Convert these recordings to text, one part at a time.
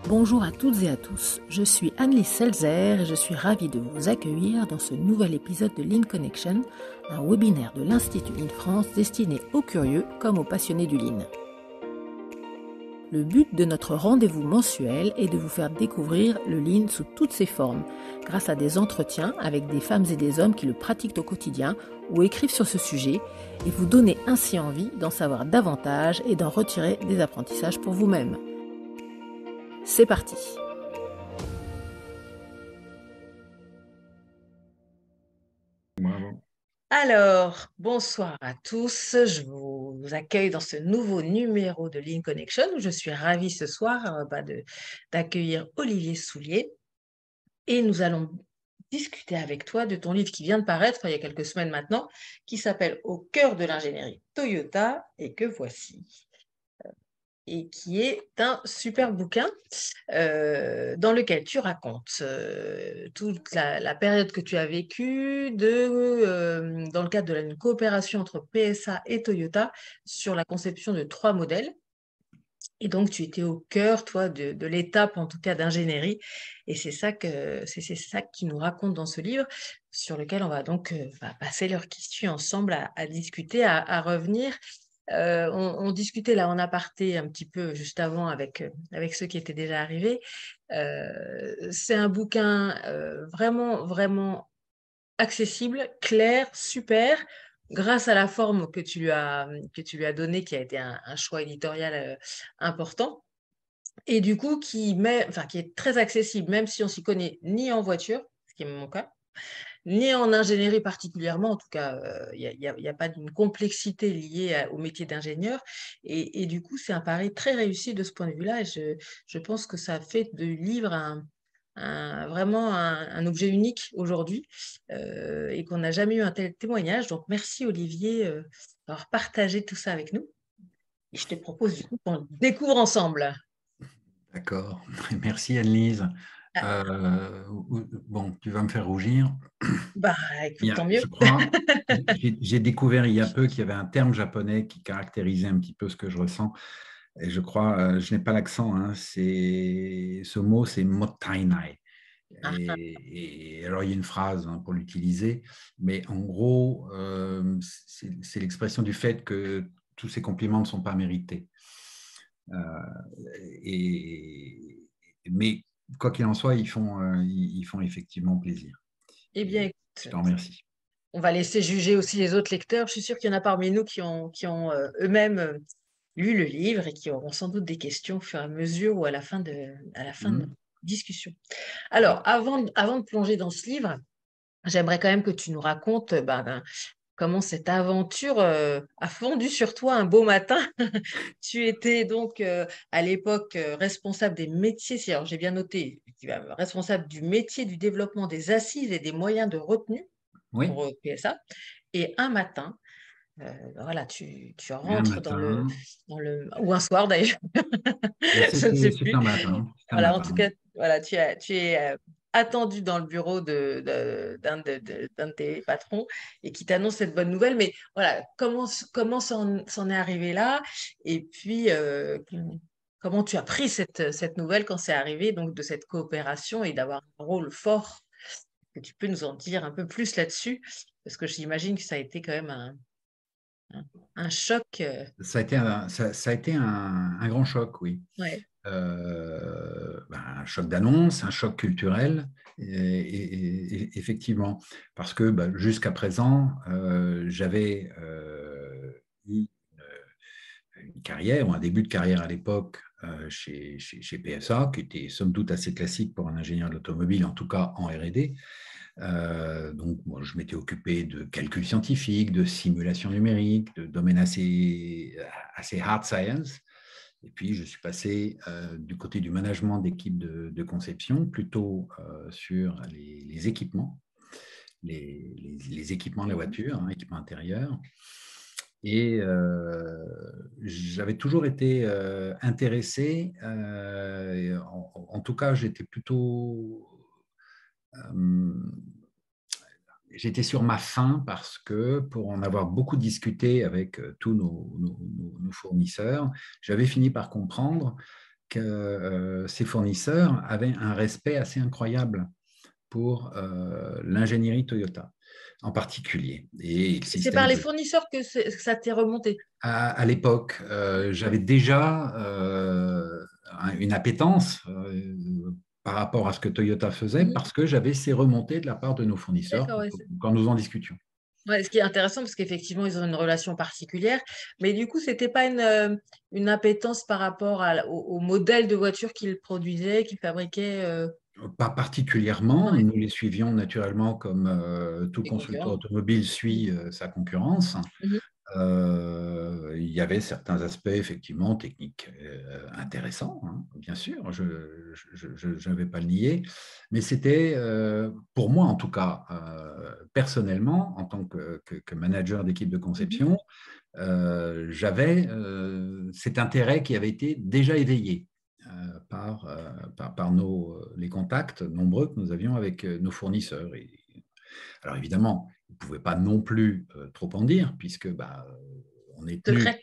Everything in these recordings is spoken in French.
Bonjour à toutes et à tous, je suis Annelise Selzer et je suis ravie de vous accueillir dans ce nouvel épisode de Lean Connection, un webinaire de l'Institut Lean France destiné aux curieux comme aux passionnés du Lean. Le but de notre rendez-vous mensuel est de vous faire découvrir le Lean sous toutes ses formes, grâce à des entretiens avec des femmes et des hommes qui le pratiquent au quotidien ou écrivent sur ce sujet, et vous donner ainsi envie d'en savoir davantage et d'en retirer des apprentissages pour vous-même. C'est parti! Bravo. Alors, bonsoir à tous. Je vous accueille dans ce nouveau numéro de Lean Connection où je suis ravie ce soir d'accueillir Olivier Soulier. Et nous allons discuter avec toi de ton livre qui vient de paraître il y a quelques semaines maintenant, qui s'appelle Au cœur de l'ingénierie Toyota et que voici. Et qui est un super bouquin dans lequel tu racontes toute la période que tu as vécue dans le cadre d'une coopération entre PSA et Toyota sur la conception de 3 modèles. Et donc, tu étais au cœur, toi, de l'étape, en tout cas, d'ingénierie. Et c'est ça qui nous raconte dans ce livre, sur lequel on va donc passer leurs questions ensemble à discuter, à revenir. On discutait là en aparté un petit peu juste avant avec ceux qui étaient déjà arrivés. C'est un bouquin vraiment, vraiment accessible, clair, super, grâce à la forme que tu lui as donnée, qui a été un choix éditorial important. Et du coup, qui est très accessible, même si on s'y connaît ni en voiture, ce qui est mon cas, ni en ingénierie particulièrement. En tout cas, il n'y a pas d'une complexité liée au métier d'ingénieur. Et du coup, c'est un pari très réussi de ce point de vue-là. Et je pense que ça fait du livre vraiment un objet unique aujourd'hui et qu'on n'a jamais eu un tel témoignage. Donc, merci Olivier d'avoir partagé tout ça avec nous. Et je te propose du coup qu'on le découvre ensemble. D'accord. Merci Annelise. Ah, Bon, tu vas me faire rougir. bah, écoute, tant mieux. Je crois, j'ai découvert il y a peu qu'il y avait un terme japonais qui caractérisait un petit peu ce que je ressens. Et je crois, je n'ai pas l'accent, hein, ce mot, c'est mottainai. Ah, Et alors, il y a une phrase pour l'utiliser, mais en gros, c'est l'expression du fait que tous ces compliments ne sont pas mérités. Et, mais quoi qu'il en soit, ils font effectivement plaisir. eh bien, Et je écoute, te remercie. on va laisser juger aussi les autres lecteurs. Je suis sûre qu'il y en a parmi nous qui ont eux-mêmes lu le livre et qui auront sans doute des questions au fur et à mesure ou à la fin de notre Mhm. discussion. Alors, avant de plonger dans ce livre, j'aimerais quand même que tu nous racontes comment cette aventure a fondu sur toi un beau matin. Tu étais donc à l'époque responsable des métiers, alors j'ai bien noté, responsable du métier du développement des assises et des moyens de retenue Oui, pour PSA. Et un matin, voilà, tu un rentres matin. ou un soir d'ailleurs, je ne sais C'était plus. un matin. C'était un Voilà, en tout matin. cas, voilà, tu es attendu dans le bureau d'un de tes patrons et qui t'annonce cette bonne nouvelle. Mais voilà, comment s'en est arrivé là? Et puis, comment tu as pris cette nouvelle quand c'est arrivé, donc de cette coopération et d'avoir un rôle fort? Que tu peux nous en dire un peu plus là-dessus? Parce que j'imagine que ça a été quand même un, un choc. Ça a été un grand choc, oui. Ouais. Un choc d'annonce, un choc culturel, effectivement, parce que jusqu'à présent, j'avais eu une carrière ou un début de carrière à l'époque chez PSA, qui était somme toute assez classique pour un ingénieur d'automobile, en tout cas en R&D. Donc, moi, je m'étais occupé de calcul scientifique, de simulation numérique, de domaines assez hard science. Et puis, je suis passé du côté du management d'équipe de conception, plutôt sur les équipements, les équipements de la voiture, équipements intérieurs. Et j'avais toujours été intéressé, en tout cas, euh, j'étais sur ma faim parce que pour en avoir beaucoup discuté avec tous nos fournisseurs, j'avais fini par comprendre que ces fournisseurs avaient un respect assez incroyable pour l'ingénierie Toyota en particulier. Et le C'est par système les fournisseurs que ça t'est remonté. à l'époque, j'avais déjà une appétence par rapport à ce que Toyota faisait Mhm. parce que j'avais ces remontées de la part de nos fournisseurs D'accord, ouais. quand nous en discutions. Ouais, ce qui est intéressant, parce qu'effectivement, ils ont une relation particulière. Mais du coup, c'était pas une appétence par rapport au modèle de voiture qu'ils produisaient, qu'ils fabriquaient. Pas particulièrement, Ouais, nous les suivions naturellement comme tout les constructeur concurrents. automobile Mhm. suit sa concurrence. Mhm. Il y avait certains aspects effectivement techniques intéressants, hein, bien sûr, je ne vais pas le nier, mais c'était pour moi en tout cas, personnellement, en tant que manager d'équipe de Mhm. conception, j'avais cet intérêt qui avait été déjà éveillé par les contacts nombreux que nous avions avec nos fournisseurs. Alors évidemment, vous ne pouvez pas non plus trop en dire, puisque on est tenu, Secret.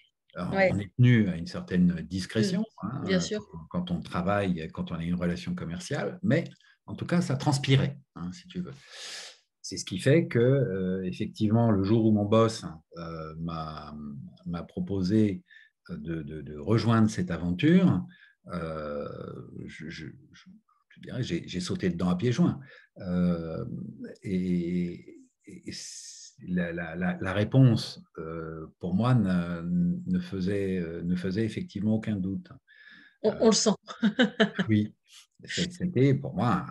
Ouais. on est tenu à une certaine discrétion Bien sûr. quand on travaille, quand on a une relation commerciale, mais en tout cas, ça transpirait, si tu veux. C'est ce qui fait que, effectivement, le jour où mon boss m'a proposé de rejoindre cette aventure, euh, je dirais, j'ai sauté dedans à pieds joints. Euh, et la réponse, pour moi, ne faisait effectivement aucun doute. On le sent. Oui, c'était pour moi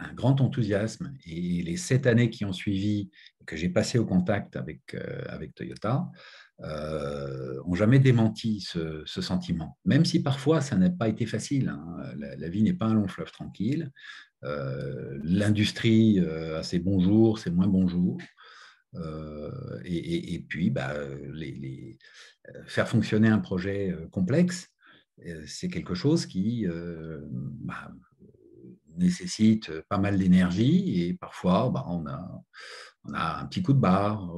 un grand enthousiasme. Et les 7 années qui ont suivi, que j'ai passé au contact avec Toyota, ont jamais démenti ce sentiment. Même si parfois ça n'a pas été facile, hein. La vie n'est pas un long fleuve tranquille. L'industrie a ses bons jours, ses moins bons jours. Et puis, faire fonctionner un projet complexe, c'est quelque chose qui nécessite pas mal d'énergie et parfois on a un petit coup de barre,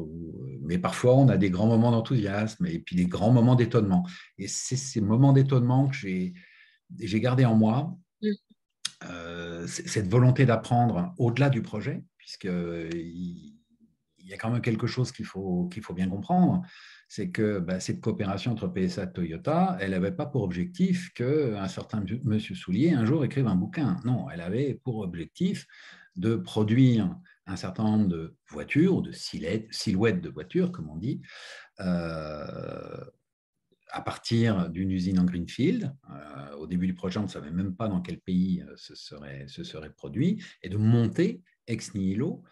mais parfois on a des grands moments d'enthousiasme et puis des grands moments d'étonnement. Et c'est ces moments d'étonnement que j'ai gardé en moi, cette volonté d'apprendre au-delà du projet, puisqu'il y a quand même quelque chose qu'il faut bien comprendre, c'est que cette coopération entre PSA et Toyota, elle n'avait pas pour objectif qu'un certain monsieur Soulier un jour écrive un bouquin. Non, elle avait pour objectif de produire un certain nombre de voitures, ou de silhouettes de voitures, comme on dit, euh, à partir d'une usine en Greenfield. Au début du projet, on ne savait même pas dans quel pays ce serait produit, et de monter ex nihilo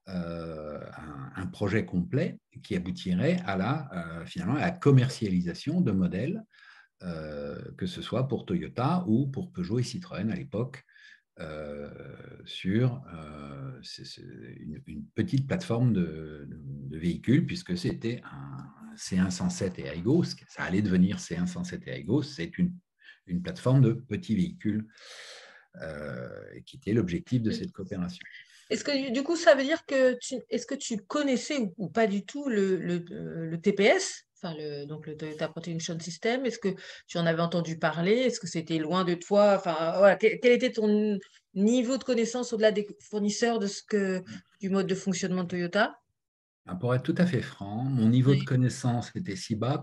un projet complet qui aboutirait finalement à la commercialisation de modèles, que ce soit pour Toyota ou pour Peugeot et Citroën à l'époque, sur une petite plateforme de véhicules, puisque c'était un C107 et Aygo, ça allait devenir C107 et Aygo, c'est une plateforme de petits véhicules qui était l'objectif de cette coopération. Est-ce que du coup, ça veut dire que est-ce que tu connaissais ou pas du tout le TPS, enfin donc le Toyota Protection System? Est-ce que tu en avais entendu parler? Est-ce que c'était loin de toi? Enfin, voilà, quel était ton niveau de connaissance au-delà des fournisseurs du mode de fonctionnement de Toyota? Pour être tout à fait franc, mon niveau de Oui. connaissance était si bas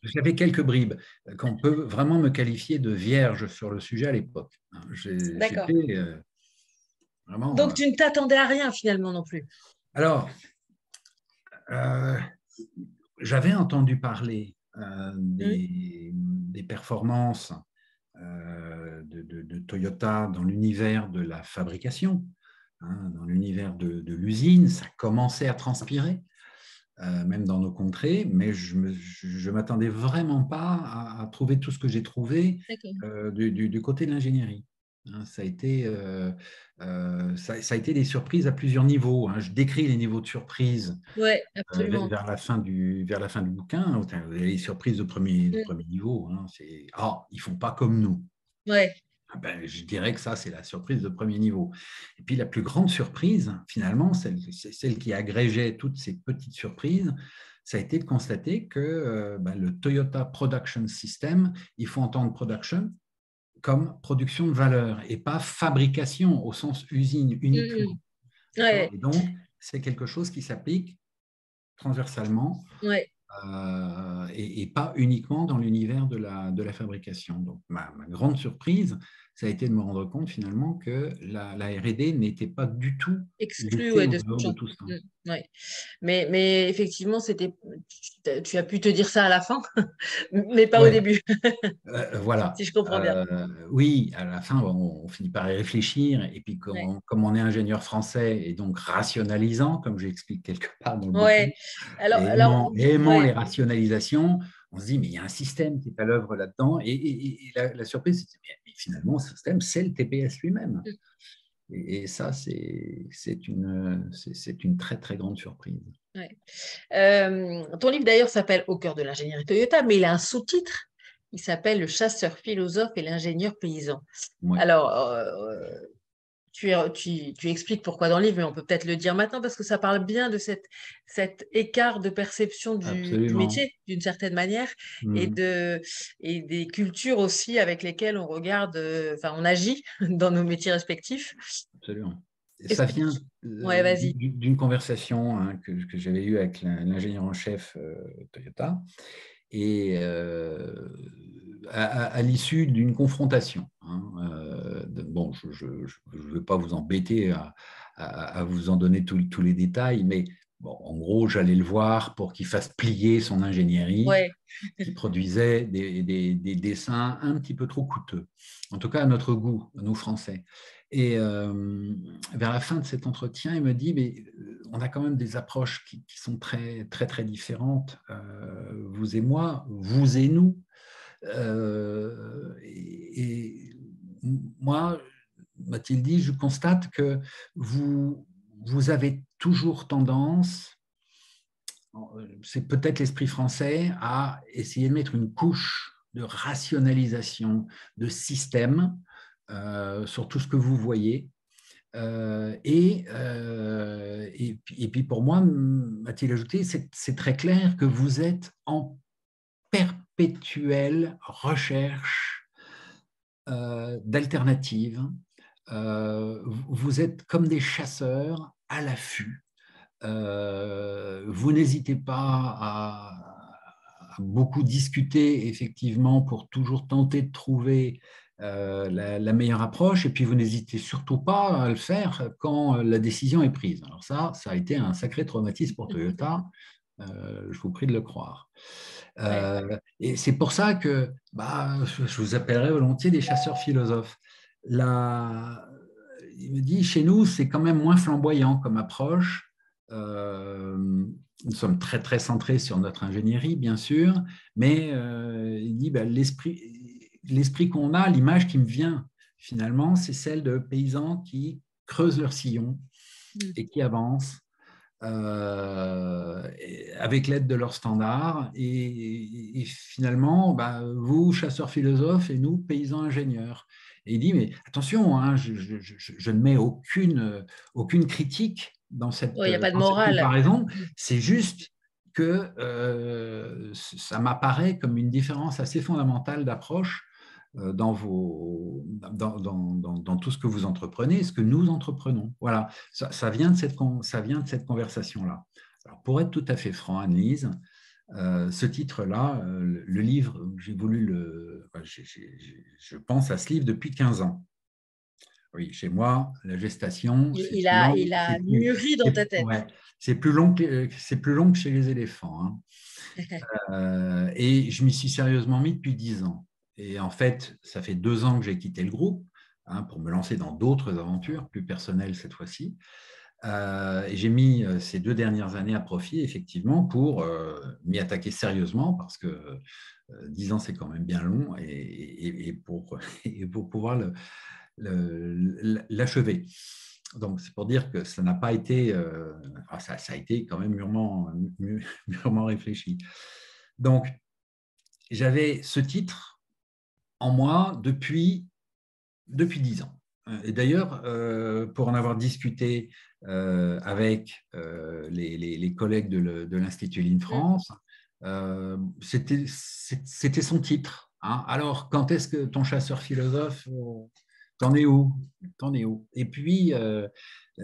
j'avais quelques bribes, qu'on peut vraiment me qualifier de vierge sur le sujet à l'époque. D'accord. J'étais vraiment. Donc tu ne t'attendais à rien finalement non plus. Alors, euh, j'avais entendu parler Hmm. des performances de Toyota dans l'univers de la fabrication, dans l'univers de l'usine. Ça commençait à transpirer, même dans nos contrées, mais je ne m'attendais vraiment pas à trouver tout ce que j'ai trouvé D'accord. du côté de l'ingénierie. Ça a été des surprises à plusieurs niveaux. Je décris les niveaux de surprise Ouais, absolument. vers la fin du bouquin. Les surprises de Hmm. premier niveau, c'est « Ah, ils ne font pas comme nous ». Ouais. Je dirais que ça, c'est la surprise de premier niveau. Et puis la plus grande surprise, finalement, c'est celle qui agrégeait toutes ces petites surprises, ça a été de constater que le Toyota Production System, il faut entendre production comme production de valeur et pas fabrication au sens usine uniquement. Ouais, Et donc, c'est quelque chose qui s'applique transversalement ouais. et pas uniquement dans l'univers de la fabrication. Donc, ma grande surprise, ça a été de me rendre compte finalement que la R&D n'était pas du tout Exclu, laissée ouais, en de ce dehors de champ. tout ça. Ouais. Mais effectivement, tu as pu te dire ça à la fin, mais pas au Ouais, début, voilà. si je comprends bien. Oui, à la fin, on finit par y réfléchir. Et puis, Ouais. comme on est ingénieur français et donc rationalisant, comme j'explique quelque part dans le bouquin, Ouais. Alors, et alors, aimant les ouais. rationalisations, on se dit, mais il y a un système qui est à l'œuvre là-dedans. Et la surprise, c'est que finalement, ce système, c'est le TPS lui-même. Et ça, c'est une très, très grande surprise. Ouais. Ton livre d'ailleurs s'appelle Au cœur de l'ingénierie Toyota, mais il a un sous-titre. Il s'appelle Le chasseur philosophe et l'ingénieur paysan. Ouais, Alors, tu expliques pourquoi dans le livre, mais on peut peut-être le dire maintenant parce que ça parle bien de cet écart de perception du absolument. métier, d'une certaine manière, et, Mhm, et des cultures aussi avec lesquelles on regarde, enfin, on agit dans nos métiers respectifs. absolument. Et Est-ce ça que tu... vient Ouais, vas-y. d'une conversation que j'avais eue avec l'ingénieur en chef Toyota et à l'issue d'une confrontation. Bon, je ne veux pas vous embêter à vous en donner tous les détails, mais bon, en gros, j'allais le voir pour qu'il fasse plier son ingénierie Ouais, qui produisait des dessins un petit peu trop coûteux, en tout cas à notre goût, nous Français. Et vers la fin de cet entretien, il me dit, mais on a quand même des approches qui sont très, très, très différentes, vous et moi, vous et nous. Et moi, m'a-t-il dit, je constate que vous avez toujours tendance, c'est peut-être l'esprit français, à essayer de mettre une couche de rationalisation, de système sur tout ce que vous voyez. Et puis pour moi, m'a-t-il ajouté, c'est très clair que vous êtes en perpétuelle recherche d'alternatives. Vous êtes comme des chasseurs à l'affût. Vous n'hésitez pas à beaucoup discuter, effectivement, pour toujours tenter de trouver la meilleure approche. Et puis, vous n'hésitez surtout pas à le faire quand la décision est prise. Alors ça a été un sacré traumatisme pour Toyota. Je vous prie de le croire. ouais. Et c'est pour ça que je vous appellerai volontiers des chasseurs philosophes. Il me dit, chez nous, c'est quand même moins flamboyant comme approche. Nous sommes très, très centrés sur notre ingénierie, bien sûr, mais il dit, l'esprit qu'on a, l'image qui me vient, finalement, c'est celle de paysans qui creusent leur sillon et qui avancent avec l'aide de leurs standards. Et finalement, vous, chasseurs philosophes, et nous, paysans ingénieurs. Et il dit, mais attention, hein, je ne mets aucune critique dans Il n'y a pas de dans cette morale. comparaison, c'est juste que ça m'apparaît comme une différence assez fondamentale d'approche dans tout ce que vous entreprenez, ce que nous entreprenons. Voilà, ça vient de cette conversation-là. Alors, pour être tout à fait franc, Anne-Lise, ce titre-là, le livre, j'ai voulu je pense à ce livre depuis 15 ans. Oui, chez moi, la gestation, c'est Il plus a, long, il a mûri dans ta tête. ouais, c'est plus long que chez les éléphants. Hein. Et je m'y suis sérieusement mis depuis 10 ans. Et en fait, ça fait 2 ans que j'ai quitté le groupe pour me lancer dans d'autres aventures, plus personnelles cette fois-ci. Et j'ai mis ces 2 dernières années à profit, effectivement, pour m'y attaquer sérieusement, parce que 10 ans, c'est quand même bien long, et pour pouvoir l'achever. Donc, c'est pour dire que ça n'a pas été, ça a été quand même mûrement réfléchi. Donc, j'avais ce titre en moi depuis 10 ans. Et d'ailleurs, pour en avoir discuté avec les collègues de l'Institut Ligne France, c'était son titre. Hein. Alors, quand est-ce que ton chasseur philosophe, t'en es où? T'en es où? Et puis,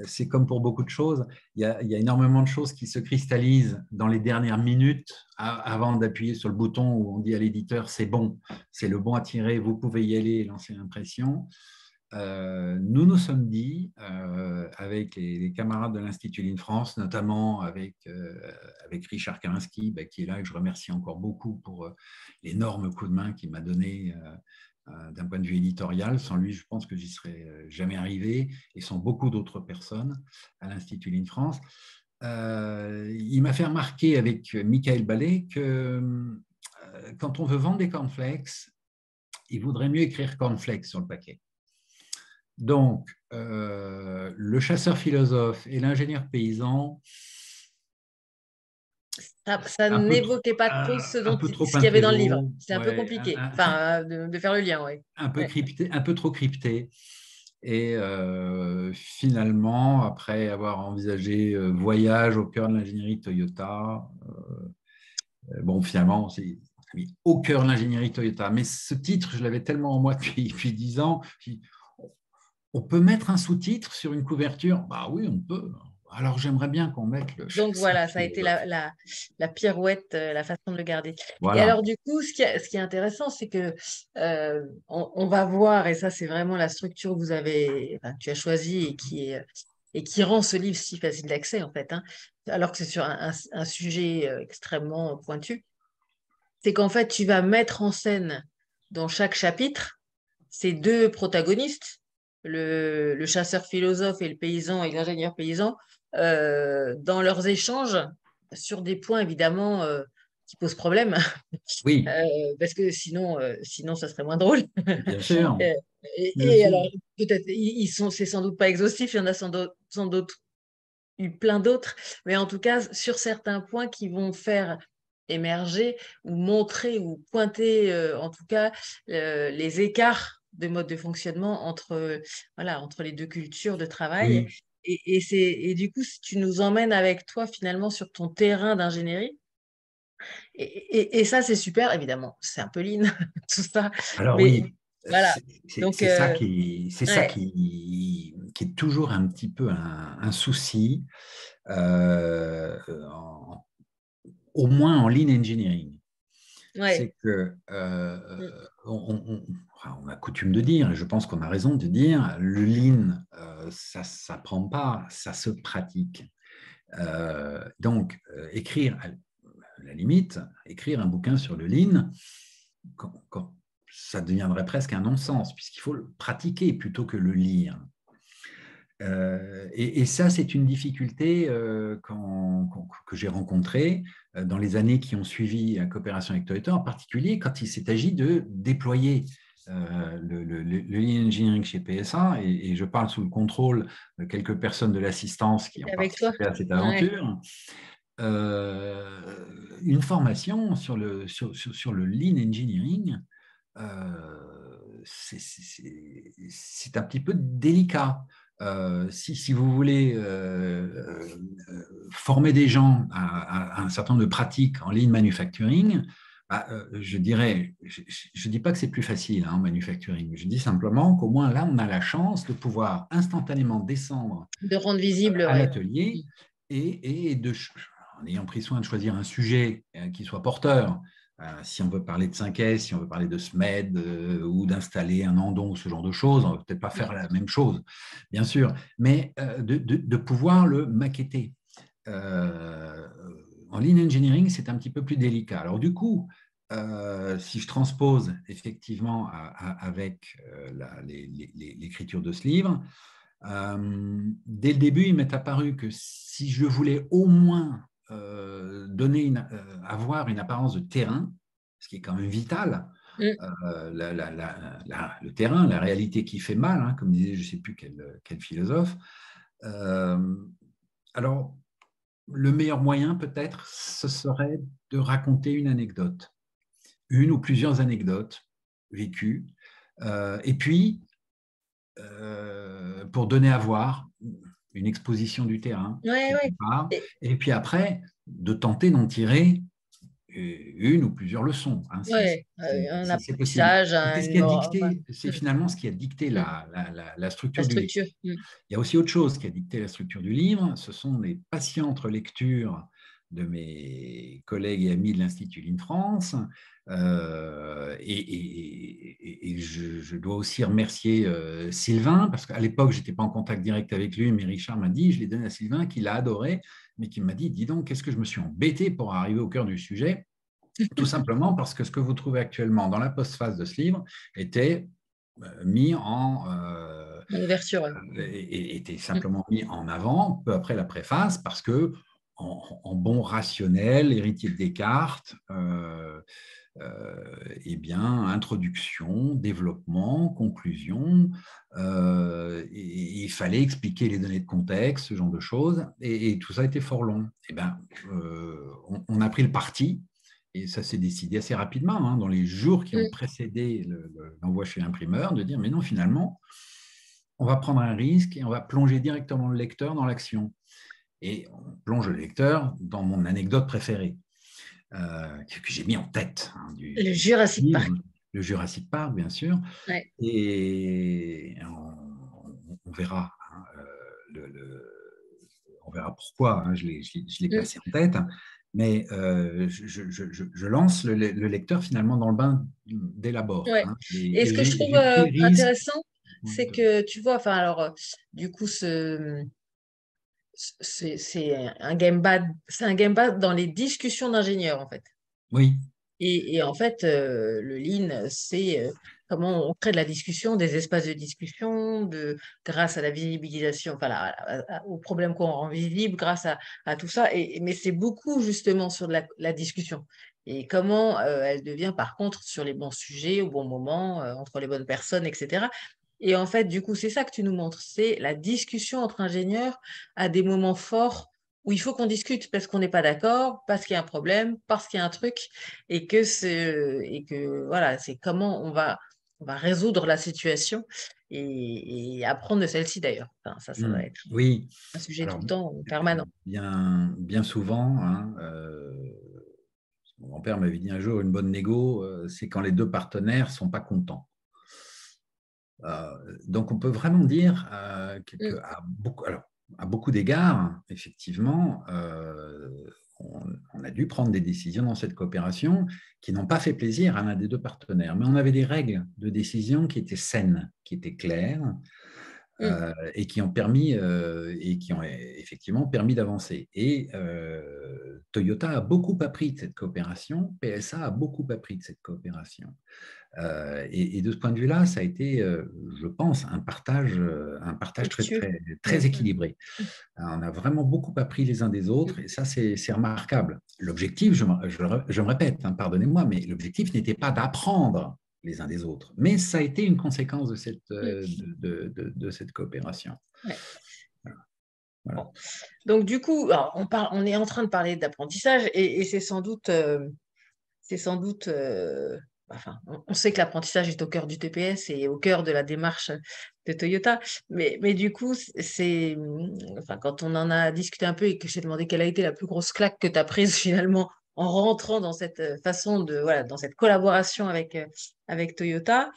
c'est comme pour beaucoup de choses, il y a énormément de choses qui se cristallisent dans les dernières minutes avant d'appuyer sur le bouton où on dit à l'éditeur, c'est bon, c'est le bon à tirer, vous pouvez y aller et lancer l'impression. Nous nous sommes dit, avec les camarades de l'Institut Ligne France, notamment avec Richard Karinsky, qui est là, et que je remercie encore beaucoup pour l'énorme coup de main qu'il m'a donné d'un point de vue éditorial. Sans lui, je pense que j'y serais jamais arrivé, et sans beaucoup d'autres personnes à l'Institut Ligne France. Il m'a fait remarquer avec Michael Ballet que quand on veut vendre des cornflakes, il vaudrait mieux écrire cornflakes sur le paquet. Donc, le chasseur philosophe et l'ingénieur paysan, ça n'évoquait pas trop ce qu'il y avait dans le livre. C'est un peu compliqué de faire le lien. Ouais. Un peu crypté, un peu trop crypté. Et finalement, après avoir envisagé Voyage au cœur de l'ingénierie Toyota, bon, finalement, c'est au cœur de l'ingénierie Toyota. Mais ce titre, je l'avais tellement en moi depuis 10 ans. On peut mettre un sous-titre sur une couverture? Bah oui, on peut. Alors, j'aimerais bien qu'on mette le... Donc voilà, ça a été la pirouette, la façon de le garder. Voilà. Et alors du coup, ce qui est intéressant, c'est que on va voir, et ça c'est vraiment la structure que tu as choisie et qui rend ce livre si facile d'accès en fait, hein, alors que c'est sur un sujet extrêmement pointu, c'est qu'en fait tu vas mettre en scène dans chaque chapitre ces deux protagonistes, le chasseur philosophe et le paysan et l'ingénieur paysan, dans leurs échanges sur des points évidemment qui posent problème, Oui, parce que sinon, ça serait moins drôle. bien sûr. Et alors, peut-être, c'est sans doute pas exhaustif, il y en a sans doute eu plein d'autres, mais en tout cas, sur certains points qui vont faire émerger ou montrer ou pointer, en tout cas, les écarts de mode de fonctionnement entre les deux cultures de travail. Oui. Et du coup, si tu nous emmènes avec toi finalement sur ton terrain d'ingénierie, et ça, c'est super, évidemment, c'est un peu lean, tout ça, Alors mais oui, voilà. Donc, c'est ça qui ouais, est toujours un petit peu un souci, au moins en lean engineering. ouais. C'est que Mm. on a coutume de dire, et je pense qu'on a raison de dire, le lean, ça ne s'apprend pas, ça se pratique. Donc, écrire, à la limite, écrire un bouquin sur le lean, ça deviendrait presque un non-sens, puisqu'il faut le pratiquer plutôt que le lire. Et ça, c'est une difficulté que j'ai rencontrée dans les années qui ont suivi la coopération avec Toyota, en particulier quand il s'est agi de déployer le lean engineering chez PSA, et je parle sous le contrôle de quelques personnes de l'assistance qui ont Avec toi. participé à cette Ouais. aventure. Une formation sur le lean engineering, c'est un petit peu délicat. Si vous voulez former des gens à un certain nombre de pratiques en lean manufacturing, je dirais, je ne dis pas que c'est plus facile en manufacturing, je dis simplement qu'au moins là, on a la chance de pouvoir instantanément descendre De rendre visible, à ouais. l'atelier et en ayant pris soin de choisir un sujet qui soit porteur. Si on veut parler de 5S, si on veut parler de SMED ou d'installer un andon ou ce genre de choses, on ne va peut-être pas faire la même chose, bien sûr, mais de pouvoir le maqueter. En lean engineering, c'est un petit peu plus délicat. Alors du coup, si je transpose effectivement avec l'écriture de ce livre, dès le début, il m'est apparu que si je voulais au moins avoir une apparence de terrain, ce qui est quand même vital, Mm. le terrain, la réalité qui fait mal, hein, comme disait je ne sais plus quel philosophe. Alors, le meilleur moyen peut-être, ce serait de raconter une anecdote, une ou plusieurs anecdotes vécues, et puis pour donner à voir une exposition du terrain, Ouais, quelque ouais. part, Et- et puis après, de tenter d'en tirer une ou plusieurs leçons, hein, ouais, un si c'est possible. apprentissage, Et c'est ce qui a enfin, dicté, c'est finalement ce qui a dicté mm, la la structure du livre. structure. Il y a aussi autre chose qui a dicté la structure du livre, ce sont les patientes lectures de mes collègues et amis de l'Institut Ligne France. Et je dois aussi remercier Sylvain, parce qu'à l'époque, je n'étais pas en contact direct avec lui, mais Richard m'a dit, je l'ai donné à Sylvain, qu'il a adoré, mais qui m'a dit, dis donc, qu'est-ce que je me suis embêté pour arriver au cœur du sujet, tout simplement parce que ce que vous trouvez actuellement dans la postface de ce livre était mis L'ouverture, ouais. était simplement mis en avant peu après la préface, parce que en bon rationnel, héritier de Descartes, eh bien, introduction, développement, conclusion, il fallait expliquer les données de contexte, ce genre de choses, et tout ça était fort long. Eh bien, on a pris le parti, et ça s'est décidé assez rapidement, hein, dans les jours qui ont Mm. précédé l'envoi chez l'imprimeur, de dire, mais non, finalement, on va prendre un risque et on va plonger directement le lecteur dans l'action. Et on plonge le lecteur dans mon anecdote préférée, que j'ai mis en tête, hein, Le du Jurassic livre, Park. le Jurassic Park, bien sûr. Ouais. Et on verra, hein, on verra pourquoi, hein, je l'ai Mm. placé en tête. Mais je lance le lecteur finalement dans le bain dès l'abord, Ouais. hein, Et ce et que je trouve j'ai pris le risque. intéressant, c'est que tu vois, enfin alors, du coup, c'est un gamepad, c'est un gamepad dans les discussions d'ingénieurs en fait. Oui, Et en fait, le Lean, c'est comment on crée de la discussion, des espaces de discussion, grâce à la visibilisation, enfin, aux problèmes qu'on rend visibles, grâce à tout ça. Mais c'est beaucoup justement sur la discussion. Et comment elle devient, par contre, sur les bons sujets, au bon moment, entre les bonnes personnes, etc. Et en fait, du coup, c'est ça que tu nous montres, c'est la discussion entre ingénieurs à des moments forts où il faut qu'on discute parce qu'on n'est pas d'accord, parce qu'il y a un problème, parce qu'il y a un truc et que voilà, c'est comment on va résoudre la situation et apprendre de celle-ci d'ailleurs. Enfin, ça va être oui. un sujet tout Alors, le temps permanent. bien souvent, hein, mon grand-père m'avait dit un jour, une bonne négo, c'est quand les deux partenaires ne sont pas contents. Euh, donc, on peut vraiment dire Mm. à beaucoup d'égards, effectivement, on a dû prendre des décisions dans cette coopération qui n'ont pas fait plaisir à l'un des deux partenaires. Mais on avait des règles de décision qui étaient saines, qui étaient claires, Mm. et qui ont permis et qui ont effectivement permis d'avancer. Et Toyota a beaucoup appris de cette coopération, PSA a beaucoup appris de cette coopération. Et de ce point de vue-là, ça a été, je pense, un partage très, Fructueux. très, Mm. très équilibré. On a vraiment beaucoup appris les uns des autres, Mm. et ça, c'est remarquable. L'objectif, je me répète, hein, pardonnez-moi, mais l'objectif n'était pas d'apprendre les uns des autres, mais ça a été une conséquence de Mm. de cette coopération. Ouais. Voilà. Bon. Donc du coup, alors, on est en train de parler d'apprentissage et c'est sans doute, enfin, on sait que l'apprentissage est au cœur du TPS et au cœur de la démarche de Toyota, mais du coup, enfin, quand on en a discuté un peu et que je t'ai demandé quelle a été la plus grosse claque que tu as prise finalement en rentrant dans cette façon voilà, dans cette collaboration avec Toyota,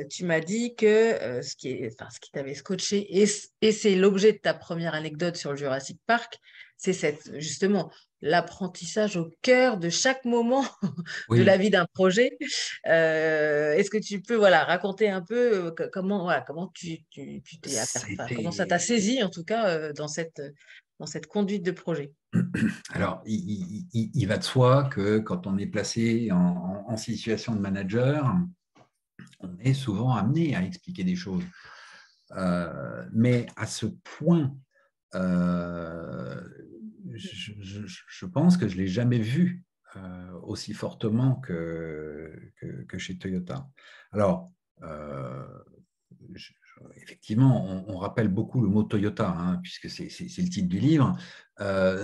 tu m'as dit que enfin, ce qui t'avait scotché, et c'est l'objet de ta première anecdote sur le Jurassic Park, c'est justement l'apprentissage au cœur de chaque moment de la Oui, vie d'un projet. Est-ce que tu peux voilà, raconter un peu comment tu t'es enfin, comment ça t'a c'était. saisi en tout cas dans cette conduite de projet? Alors, il va de soi que quand on est placé en situation de manager, on est souvent amené à expliquer des choses. Mais à ce point, je pense que je ne l'ai jamais vu aussi fortement que chez Toyota. Alors, effectivement, on rappelle beaucoup le mot Toyota, hein, puisque c'est le titre du livre. Ça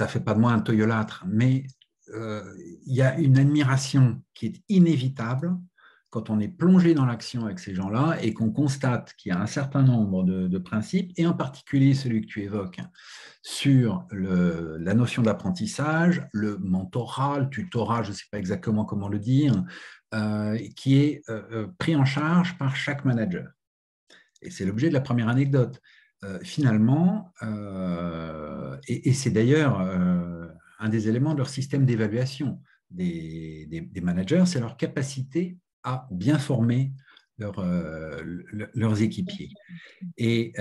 ne fait pas de moi un toyolâtre, mais il y a une admiration qui est inévitable quand on est plongé dans l'action avec ces gens-là et qu'on constate qu'il y a un certain nombre de principes, et en particulier celui que tu évoques, sur la notion d'apprentissage, le mentorat, le tutorat, je ne sais pas exactement comment le dire, qui est pris en charge par chaque manager. Et c'est l'objet de la première anecdote. Finalement, et c'est d'ailleurs un des éléments de leur système d'évaluation des managers, c'est leur capacité à bien former leurs équipiers. Et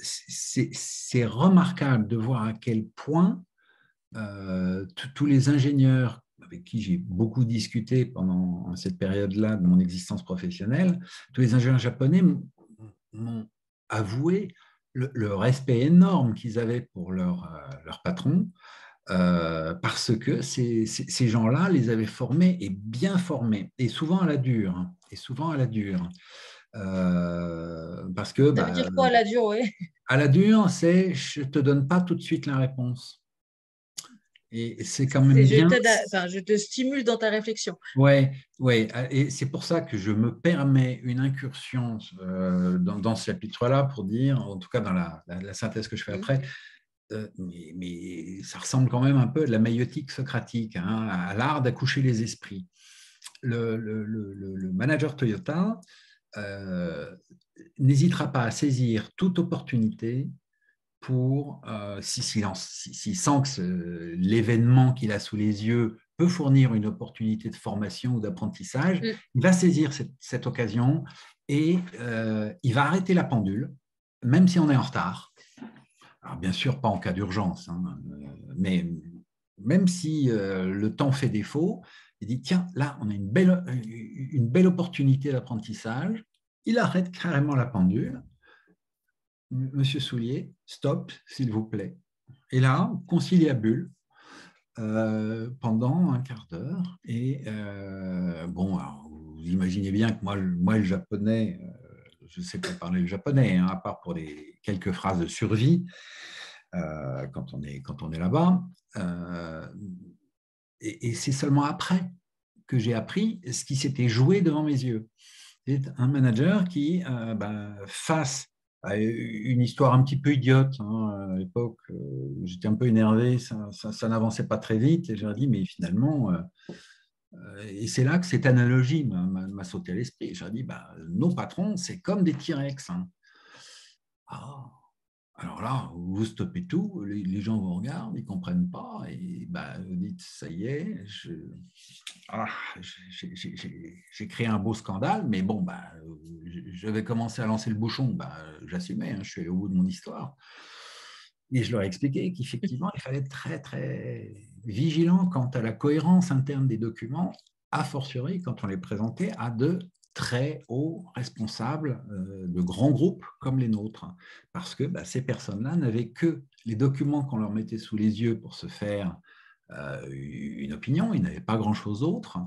c'est remarquable de voir à quel point tous les ingénieurs avec qui j'ai beaucoup discuté pendant cette période-là de mon existence professionnelle, tous les ingénieurs japonais m'ont avoué le respect énorme qu'ils avaient pour leur patron, parce que ces gens-là les avaient formés et bien formés, et souvent à la dure. Parce que Ça veut dire quoi, la durée? à la dure, c'est je ne te donne pas tout de suite la réponse. Et c'est quand même bien. Je te stimule dans ta réflexion. Ouais, ouais. Et c'est pour ça que je me permets une incursion dans ce chapitre-là pour dire, en tout cas dans la synthèse que je fais après, mais ça ressemble quand même un peu à de la maïotique socratique, hein, à l'art d'accoucher les esprits. Le manager Toyota n'hésitera pas à saisir toute opportunité pour, s'il sent que l'événement qu'il a sous les yeux peut fournir une opportunité de formation ou d'apprentissage, il va saisir cette occasion et il va arrêter la pendule, même si on est en retard. Alors, bien sûr, pas en cas d'urgence, hein, mais même si le temps fait défaut, il dit, tiens, là, on a une belle opportunité d'apprentissage. Il arrête carrément la pendule. Monsieur Soulier, stop, s'il vous plaît. Et là, conciliabule pendant un quart d'heure. Et bon, alors, vous imaginez bien que moi le japonais, je ne sais pas parler le japonais, hein, à part pour quelques phrases de survie quand on est là-bas. Et c'est seulement après que j'ai appris ce qui s'était joué devant mes yeux. C'est un manager qui, face à une histoire un petit peu idiote, hein, à l'époque, j'étais un peu énervé, ça n'avançait pas très vite, et j'ai dit, mais finalement, et c'est là que cette analogie m'a sauté à l'esprit. J'ai dit, nos patrons, c'est comme des T-Rex. Hein. Ah, alors là, vous stoppez tout, les gens vous regardent, ils ne comprennent pas, et vous dites, ça y est, j'ai créé un beau scandale, mais bon, je vais commencer à lancer le bouchon, j'assumais, hein, je suis allé au bout de mon histoire. Et je leur ai expliqué qu'effectivement, il fallait être très, très vigilant quant à la cohérence interne des documents, a fortiori quand on les présentait à de très hauts responsables de grands groupes comme les nôtres, parce que ces personnes-là n'avaient que les documents qu'on leur mettait sous les yeux pour se faire une opinion, ils n'avaient pas grand-chose d'autre,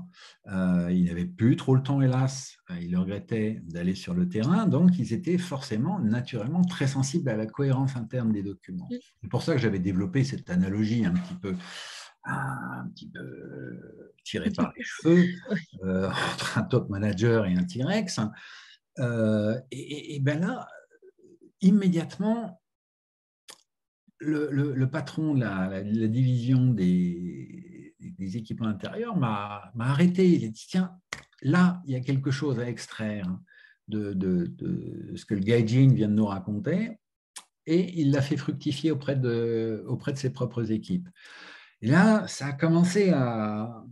ils n'avaient plus trop le temps, hélas, ils regrettaient d'aller sur le terrain, donc ils étaient forcément, naturellement, très sensibles à la cohérence interne des documents. C'est pour ça que j'avais développé cette analogie un petit peu tirée par les cheveux entre un top manager et un T-Rex. Et là, immédiatement, le patron de la division des équipements intérieurs m'a arrêté. Il a dit, tiens, là, il y a quelque chose à extraire de ce que le gaijin vient de nous raconter, et il l'a fait fructifier auprès de ses propres équipes. Et là, ça a commencé à...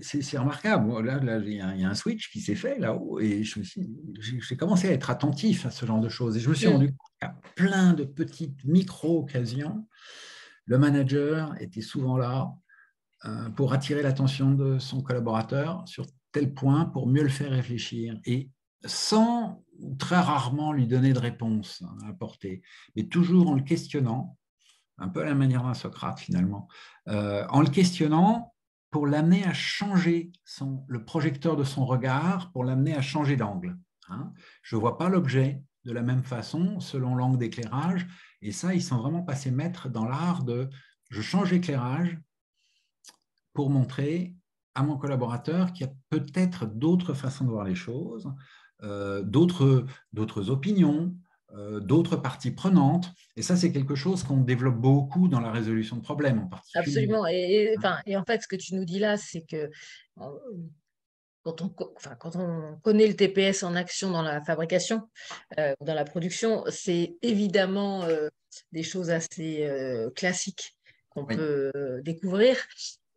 C'est remarquable. Là, il y a un switch qui s'est fait là-haut, et j'ai commencé à être attentif à ce genre de choses. Et je me suis rendu compte qu'à plein de petites micro-occasions, le manager était souvent là pour attirer l'attention de son collaborateur sur tel point, pour mieux le faire réfléchir. Et sans très rarement lui donner de réponse à apporter, mais toujours en le questionnant, un peu à la manière d'un Socrate finalement, en le questionnant pour l'amener à changer le projecteur de son regard, pour l'amener à changer d'angle. Hein. Je ne vois pas l'objet de la même façon selon l'angle d'éclairage, et ça, ils sont vraiment passés maîtres dans l'art de « je change l'éclairage pour montrer à mon collaborateur qu'il y a peut-être d'autres façons de voir les choses, d'autres opinions, d'autres parties prenantes. Et ça, c'est quelque chose qu'on développe beaucoup dans la résolution de problèmes en particulier. Absolument. Et en fait, ce que tu nous dis là, c'est que euh, quand on connaît le TPS en action dans la fabrication, dans la production, c'est évidemment des choses assez classiques qu'on Oui. peut découvrir.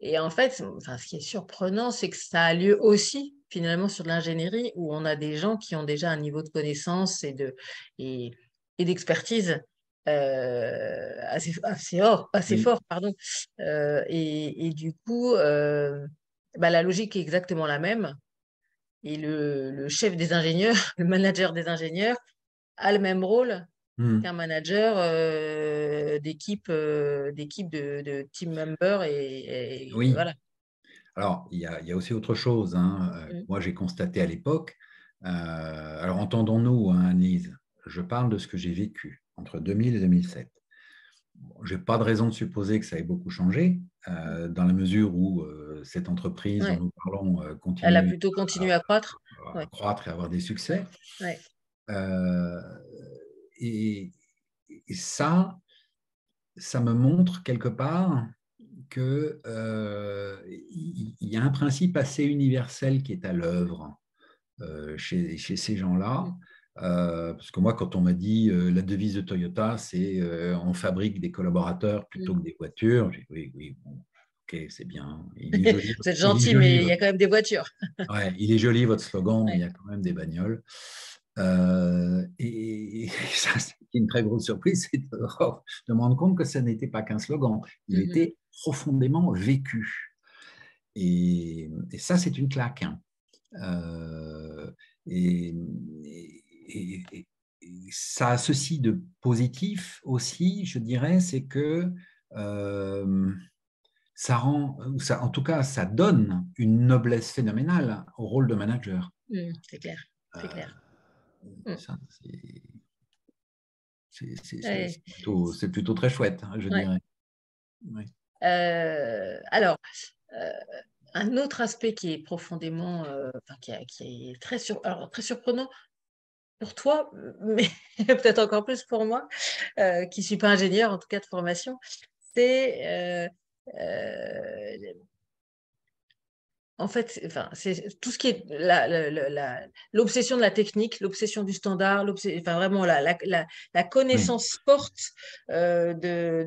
Et en fait, enfin, ce qui est surprenant, c'est que ça a lieu aussi finalement sur de l'ingénierie où on a des gens qui ont déjà un niveau de connaissance et, et d'expertise assez Oui. fort, pardon. Et du coup, bah, la logique est exactement la même. Et le chef des ingénieurs, le manager des ingénieurs, a le même rôle Hmm. qu'un manager d'équipe de team member. Et Oui. voilà. Alors, il y a aussi autre chose, hein, Mm. moi, j'ai constaté à l'époque. Alors, entendons-nous, hein, Annelise, je parle de ce que j'ai vécu entre 2000 et 2007. Bon, je n'ai pas de raison de supposer que ça ait beaucoup changé, dans la mesure où cette entreprise dont Ouais. nous parlons Elle a continue plutôt continué à croître. à Ouais. croître et à avoir des succès. Ouais. Euh, et, et ça me montre quelque part qu'il y a un principe assez universel qui est à l'œuvre chez ces gens-là. Mm. Parce que moi, quand on m'a dit la devise de Toyota, c'est on fabrique des collaborateurs plutôt Mm. que des voitures, j'ai dit oui, oui, bon, ok, c'est bien. Il est joli, Vous êtes il est gentil, joli, mais il y a quand même des voitures. ouais, il est joli votre slogan, mais il Ouais. y a quand même des bagnoles. Et ça, c'est une très grosse surprise, c'est de me rendre compte que ça n'était pas qu'un slogan, il Mhm. était profondément vécu. Et ça, c'est une claque, hein. Euh, et, et ça a ceci de positif aussi, je dirais, c'est que euh, ça rend, en tout cas, ça donne une noblesse phénoménale au rôle de manager. Mm. C'est clair. C'est Euh, clair. Mm. ça, Ouais. c'est plutôt très chouette, hein, je Ouais. dirais. Oui. Alors, euh, un autre aspect qui est profondément, enfin, qui est alors, très surprenant pour toi, mais peut-être encore plus pour moi, qui ne suis pas ingénieur, en tout cas de formation, c'est en fait, enfin, c'est tout ce qui est l'obsession de la technique, l'obsession du standard, enfin, vraiment la Oui. connaissance forte de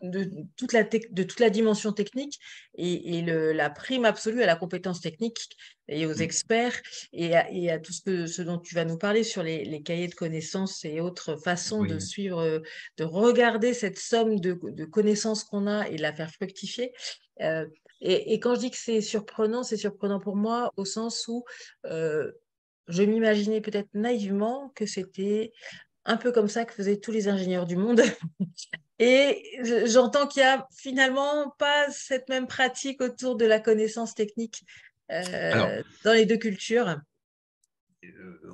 de toute la dimension technique et la prime absolue à la compétence technique et aux experts et à tout ce dont tu vas nous parler sur les cahiers de connaissances et autres façons de Oui. suivre, de regarder cette somme de connaissances qu'on a et de la faire fructifier. Euh, et quand je dis que c'est surprenant pour moi au sens où euh, je m'imaginais peut-être naïvement que c'était un peu comme ça que faisaient tous les ingénieurs du monde. Et j'entends qu'il n'y a finalement pas cette même pratique autour de la connaissance technique Alors, dans les deux cultures.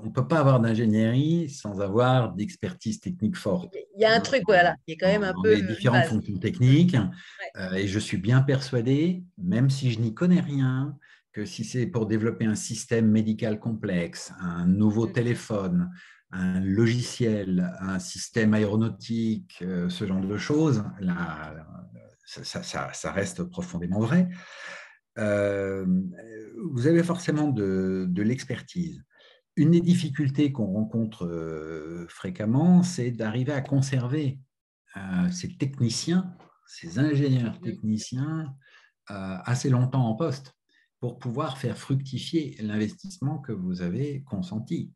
on ne peut pas avoir d'ingénierie sans avoir d'expertise technique forte, Il y a un hein, truc, voilà, qui est quand même un dans peu les une différentes base. fonctions techniques. Ouais. Et je suis bien persuadé, même si je n'y connais rien, que si c'est pour développer un système médical complexe, un nouveau Mm. téléphone, un logiciel, un système aéronautique, ce genre de choses, là, ça reste profondément vrai. Euh, Vous avez forcément de l'expertise. Une des difficultés qu'on rencontre fréquemment, c'est d'arriver à conserver ces techniciens, ces ingénieurs Mm. techniciens assez longtemps en poste pour pouvoir faire fructifier l'investissement que vous avez consenti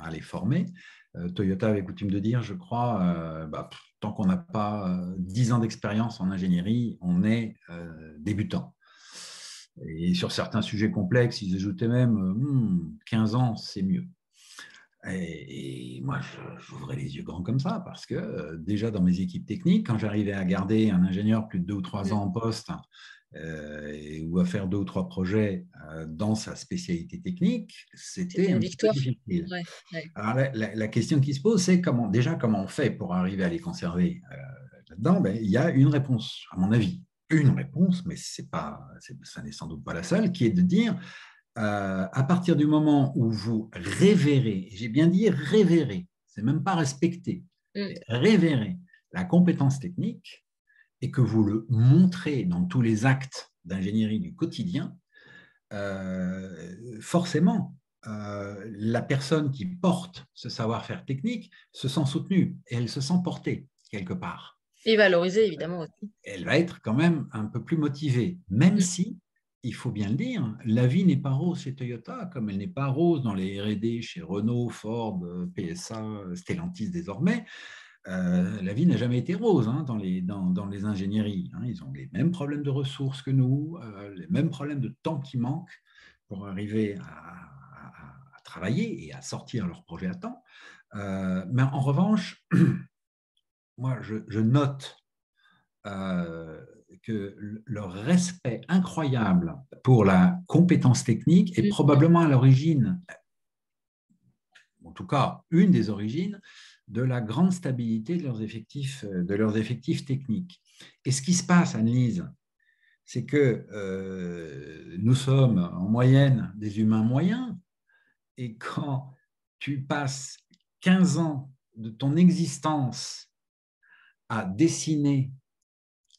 à les former. Toyota avait coutume de dire, je crois, tant qu'on n'a pas 10 ans d'expérience en ingénierie, on est débutant. Et sur certains sujets complexes, ils ajoutaient même 15 ans, c'est mieux. Et moi, j'ouvrais les yeux grands comme ça, parce que déjà dans mes équipes techniques, quand j'arrivais à garder un ingénieur plus de 2 ou 3 ans Mm. en poste, ou à faire 2 ou 3 projets dans sa spécialité technique, C'était c'était une un petit peu victoire. difficile. Ouais, ouais. Alors la question qui se pose, c'est comment on fait pour arriver à les conserver là-dedans. Ben, il y a une réponse, à mon avis. une réponse, mais ça n'est sans doute pas la seule, qui est de dire, à partir du moment où vous révérez, j'ai bien dit révérer, c'est même pas respecter, révérer la compétence technique et que vous le montrez dans tous les actes d'ingénierie du quotidien, forcément, la personne qui porte ce savoir-faire technique se sent soutenue et elle se sent portée quelque part. Et valoriser, évidemment, aussi. Elle va être quand même un peu plus motivée, même si, il faut bien le dire, la vie n'est pas rose chez Toyota, comme elle n'est pas rose dans les R&D chez Renault, Ford, PSA, Stellantis désormais. La vie n'a jamais été rose dans les ingénieries. Ils ont les mêmes problèmes de ressources que nous, les mêmes problèmes de temps qui manquent pour arriver à travailler et à sortir leur projet à temps. Mais en revanche, moi, je note que leur respect incroyable pour la compétence technique est probablement à l'origine, en tout cas une des origines, de la grande stabilité de leurs effectifs techniques. Et ce qui se passe, Anne-Lise, c'est que nous sommes en moyenne des humains moyens, et quand tu passes 15 ans de ton existence à dessiner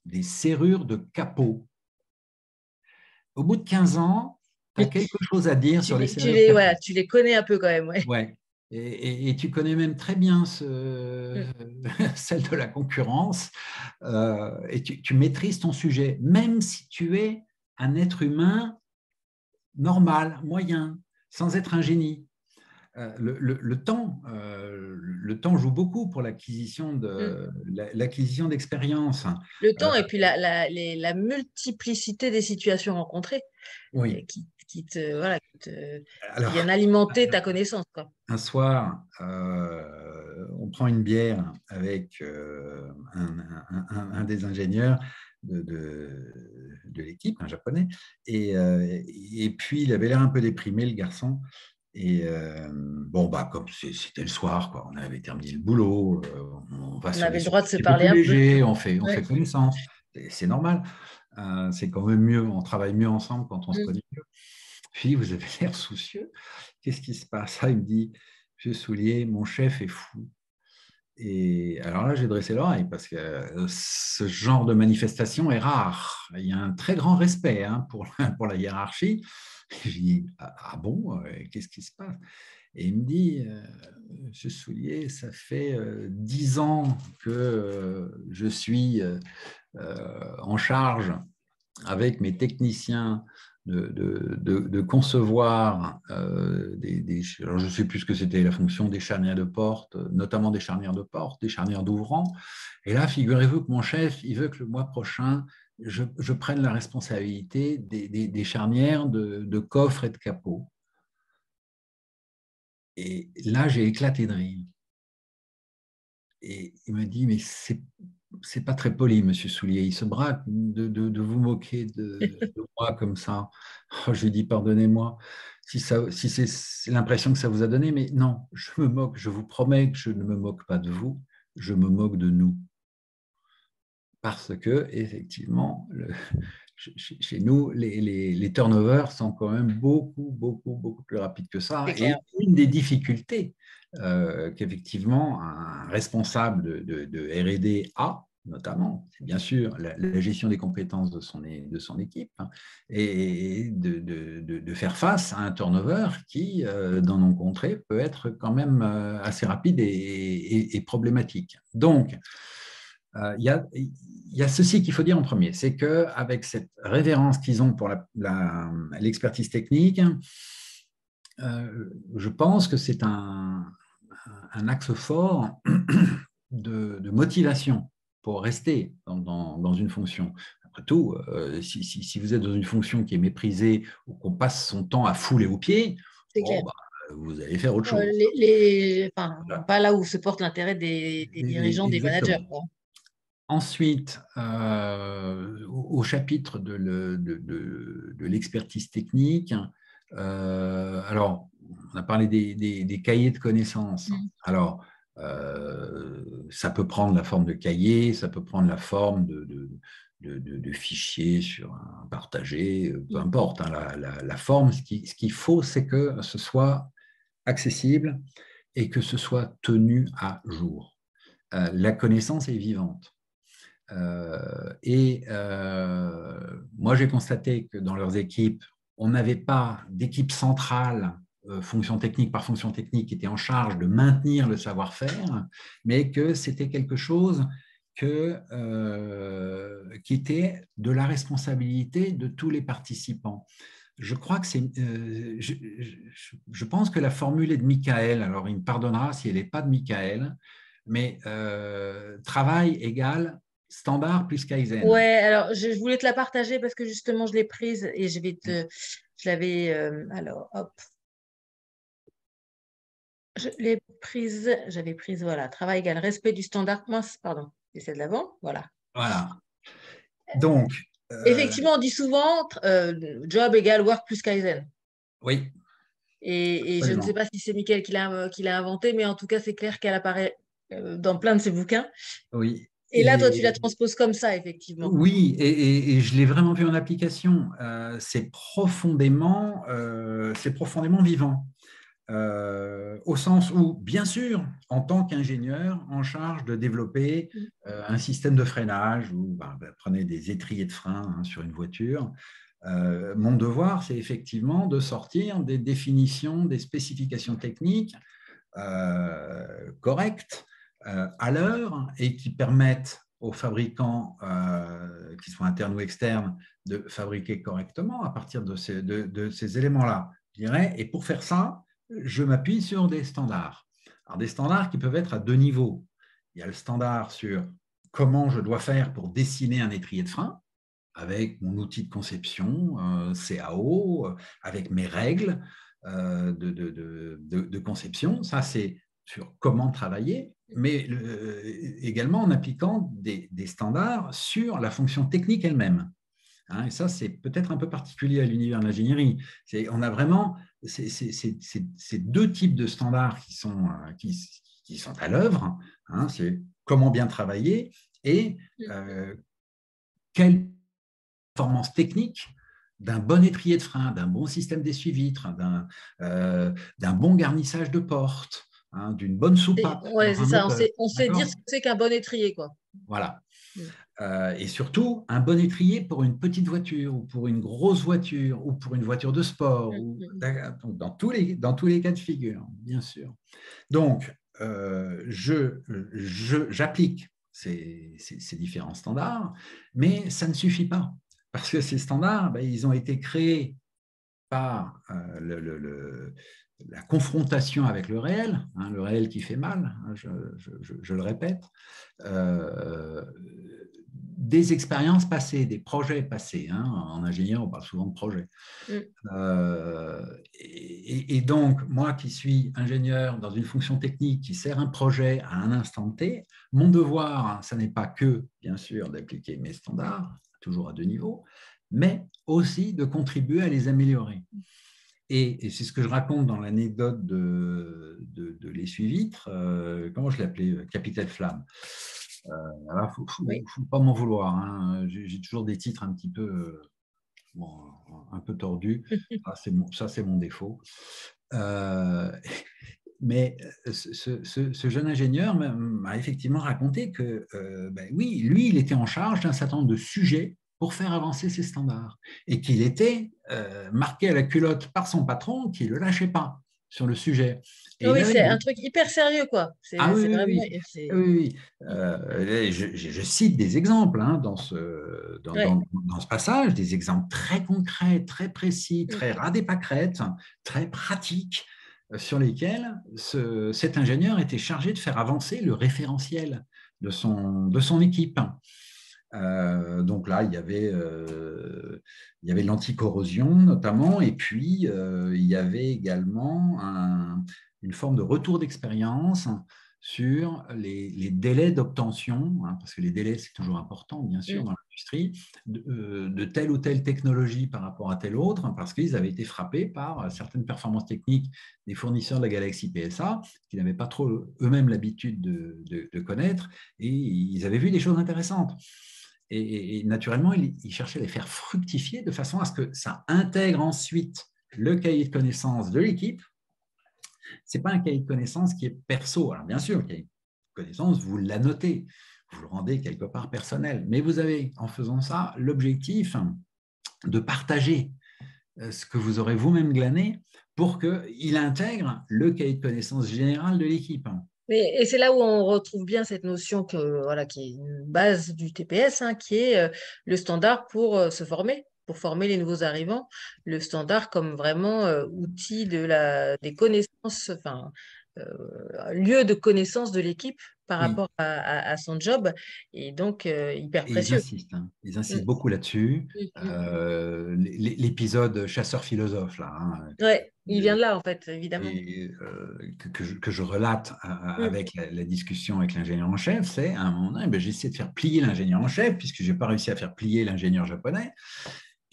des serrures de capot, au bout de 15 ans, tu as quelque chose à dire sur les serrures de capot. Voilà, tu les connais un peu quand même. Ouais. Et tu connais même très bien celle de la concurrence, et tu maîtrises ton sujet, même si tu es un être humain normal, moyen, sans être un génie. Le temps joue beaucoup pour l'acquisition d'expérience. Le temps et puis la multiplicité des situations rencontrées qui viennent alimenter ta connaissance, quoi. Un soir, on prend une bière avec un des ingénieurs de l'équipe, un japonais, et puis il avait l'air un peu déprimé, le garçon. Et comme c'était le soir, quoi, on avait terminé le boulot, on avait le droit de se parler un peu un plus léger, peu. on fait connaissance, c'est normal. C'est quand même mieux, on travaille mieux ensemble quand on se connaît mieux. Puis vous avez l'air soucieux. Qu'est-ce qui se passe? Il me dit, Monsieur Soulier, mon chef est fou. Et alors là, j'ai dressé l'oreille parce que ce genre de manifestation est rare. Il y a un très grand respect pour la hiérarchie. Et je dis, ah bon, qu'est-ce qui se passe? Et il me dit, Monsieur Soulier, ça fait 10 ans que je suis en charge avec mes techniciens de concevoir alors je ne sais plus ce que c'était la fonction des charnières de porte, notamment des charnières de porte, des charnières d'ouvrant. Et là, figurez-vous que mon chef, il veut que le mois prochain, je prenne la responsabilité des charnières de coffre et de capot. Et là, j'ai éclaté de rire. Et il me dit, mais c'est pas très poli, Monsieur Soulier. Il se braque de vous moquer de moi comme ça. Oh, je lui dis, pardonnez-moi si c'est l'impression que ça vous a donné, mais non, je me moque. Je vous promets que je ne me moque pas de vous, je me moque de nous. Parce que, effectivement, chez nous, les turnovers sont quand même beaucoup plus rapides que ça. Et une des difficultés qu'effectivement un responsable de R&D a, notamment, c'est bien sûr la gestion des compétences de son équipe, et de faire face à un turnover qui, dans nos contrées, peut être quand même assez rapide et problématique. Donc, il y a ceci qu'il faut dire en premier, c'est qu'avec cette révérence qu'ils ont pour l'expertise technique, je pense que c'est un axe fort de motivation pour rester dans une fonction. Après tout, si vous êtes dans une fonction qui est méprisée ou qu'on passe son temps à fouler aux pieds, vous allez faire autre chose. Pas là où se porte l'intérêt des dirigeants, des managers. Ensuite, au chapitre de l'expertise technique, alors, on a parlé des cahiers de connaissances. Alors, ça peut prendre la forme de cahiers, ça peut prendre la forme de fichiers sur un partagé, peu importe hein, la forme. Ce qu'il faut, c'est que ce soit accessible et que ce soit tenu à jour. La connaissance est vivante. Moi, j'ai constaté que dans leurs équipes, on n'avait pas d'équipe centrale, fonction technique par fonction technique, qui était en charge de maintenir le savoir-faire, mais que c'était quelque chose qui était de la responsabilité de tous les participants. Je crois que je pense que la formule est de Michael, alors il me pardonnera si elle n'est pas de Michael, mais travail égale standard plus Kaizen. Ouais, alors je voulais te la partager parce que justement je l'ai prise et je l'avais, alors hop, j'avais prise, voilà, travail égal respect du standard, mince, pardon, c'est de l'avant, voilà. Voilà. Donc. Effectivement, on dit souvent job égale work plus Kaizen. Oui. Et je ne sais pas si c'est Mickaël qui l'a inventé, mais en tout cas, c'est clair qu'elle apparaît dans plein de ses bouquins. Oui. Et là, toi, tu la transposes comme ça, effectivement. Oui, et je l'ai vraiment vu en application. C'est profondément vivant. Au sens où, bien sûr, en tant qu'ingénieur en charge de développer un système de freinage, ou prenez des étriers de frein hein, sur une voiture, mon devoir, c'est effectivement de sortir des définitions, des spécifications techniques correctes à l'heure et qui permettent aux fabricants, qu'ils soient internes ou externes, de fabriquer correctement à partir de ces éléments-là. Je dirais, et pour faire ça, je m'appuie sur des standards. Alors, des standards qui peuvent être à deux niveaux. Il y a le standard sur comment je dois faire pour dessiner un étrier de frein, avec mon outil de conception, CAO, avec mes règles de conception. Ça, c'est sur comment travailler, mais également en appliquant des standards sur la fonction technique elle-même. Hein, et ça, c'est peut-être un peu particulier à l'univers de l'ingénierie. On a vraiment ces deux types de standards qui sont à l'œuvre. Hein, c'est comment bien travailler et quelle performance technique d'un bon étrier de frein, d'un bon système d'essuie-vitre, d'un bon garnissage de porte, hein, d'une bonne soupape. Oui, c'est ça. On sait dire ce que c'est qu'un bon étrier, quoi. Voilà. Et surtout, un bon étrier pour une petite voiture, ou pour une grosse voiture, ou pour une voiture de sport, dans tous les cas de figure, bien sûr. Donc, j'applique ces différents standards, mais ça ne suffit pas, parce que ces standards, ils ont été créés par la confrontation avec le réel, hein, le réel qui fait mal, hein, je le répète, des expériences passées, des projets passés. Hein, en ingénieur, on parle souvent de projets. Et donc, moi qui suis ingénieur dans une fonction technique qui sert un projet à un instant T, mon devoir, ça n'est pas que, bien sûr, d'appliquer mes standards, toujours à deux niveaux, mais aussi de contribuer à les améliorer. Et c'est ce que je raconte dans l'anecdote de l'essuie-vitre, comment je l'appelais, Capitaine Flamme. Alors, il ne faut pas m'en vouloir. Hein. J'ai toujours des titres un petit peu, un peu tordus. Ça, c'est mon défaut. Mais ce jeune ingénieur m'a effectivement raconté que, oui, lui, il était en charge d'un certain nombre de sujets pour faire avancer ses standards et qu'il était marqué à la culotte par son patron qui ne le lâchait pas sur le sujet. Et oui, c'est un truc hyper sérieux, quoi. Oui. Je cite des exemples hein, dans ce passage, des exemples très concrets, très précis, très ras des pâquerettes, très pratiques, sur lesquels cet ingénieur était chargé de faire avancer le référentiel de son équipe. Donc là, il y avait l'anticorrosion notamment, et puis il y avait également une forme de retour d'expérience sur les délais d'obtention, hein, parce que les délais, c'est toujours important, bien sûr, dans l'industrie, de telle ou telle technologie par rapport à telle autre, parce qu'ils avaient été frappés par certaines performances techniques des fournisseurs de la galaxie PSA, qui n'avaient pas trop eux-mêmes l'habitude de connaître, et ils avaient vu des choses intéressantes. et naturellement, il cherchait à les faire fructifier de façon à ce que ça intègre ensuite le cahier de connaissances de l'équipe. Ce n'est pas un cahier de connaissances qui est perso. Alors bien sûr, le cahier de connaissances, vous l'annotez, vous le rendez quelque part personnel, mais vous avez, en faisant ça, l'objectif de partager ce que vous aurez vous-même glané pour qu'il intègre le cahier de connaissances général de l'équipe. Et c'est là où on retrouve bien cette notion voilà, qui est une base du TPS, hein, qui est le standard pour se former, pour former les nouveaux arrivants. Le standard comme vraiment outil des connaissances, enfin, lieu de connaissance de l'équipe par Oui. rapport à son job, et donc hyper Et précieux. ils insistent Mm. beaucoup là-dessus. Mm. L'épisode chasseur-philosophe, là, Ouais, il vient de là, en fait, évidemment. et, que je relate avec la discussion avec l'ingénieur en chef, c'est à un moment donné, ben, j'ai essayé de faire plier l'ingénieur en chef, puisque je n'ai pas réussi à faire plier l'ingénieur japonais.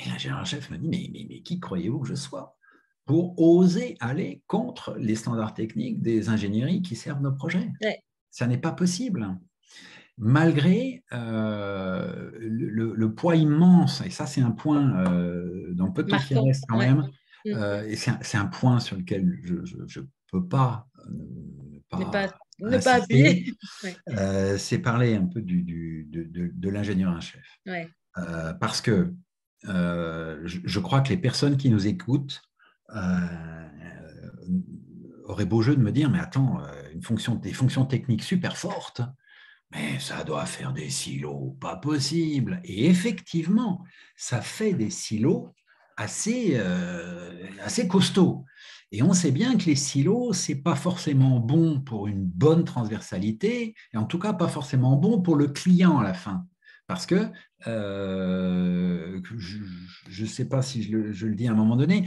Et l'ingénieur en chef me dit, mais qui croyez-vous que je sois pour oser aller contre les standards techniques des ingénieries qui servent nos projets? Ouais. Ça n'est pas possible. Malgré le poids immense, et ça c'est un point dans le peu de temps qui Marquant. reste quand Ouais. même, et c'est un point sur lequel je ne peux pas ne pas Ne pas insister, appuyer. Ouais. c'est parler un peu de l'ingénieur en chef. Ouais. Parce que je crois que les personnes qui nous écoutent auraient beau jeu de me dire, mais attends, des fonctions techniques super fortes, mais ça doit faire des silos pas possible. Et effectivement, ça fait des silos assez costauds. Et on sait bien que les silos, ce n'est pas forcément bon pour une bonne transversalité, et en tout cas pas forcément bon pour le client à la fin. Parce que, je ne sais pas si je le dis à un moment donné,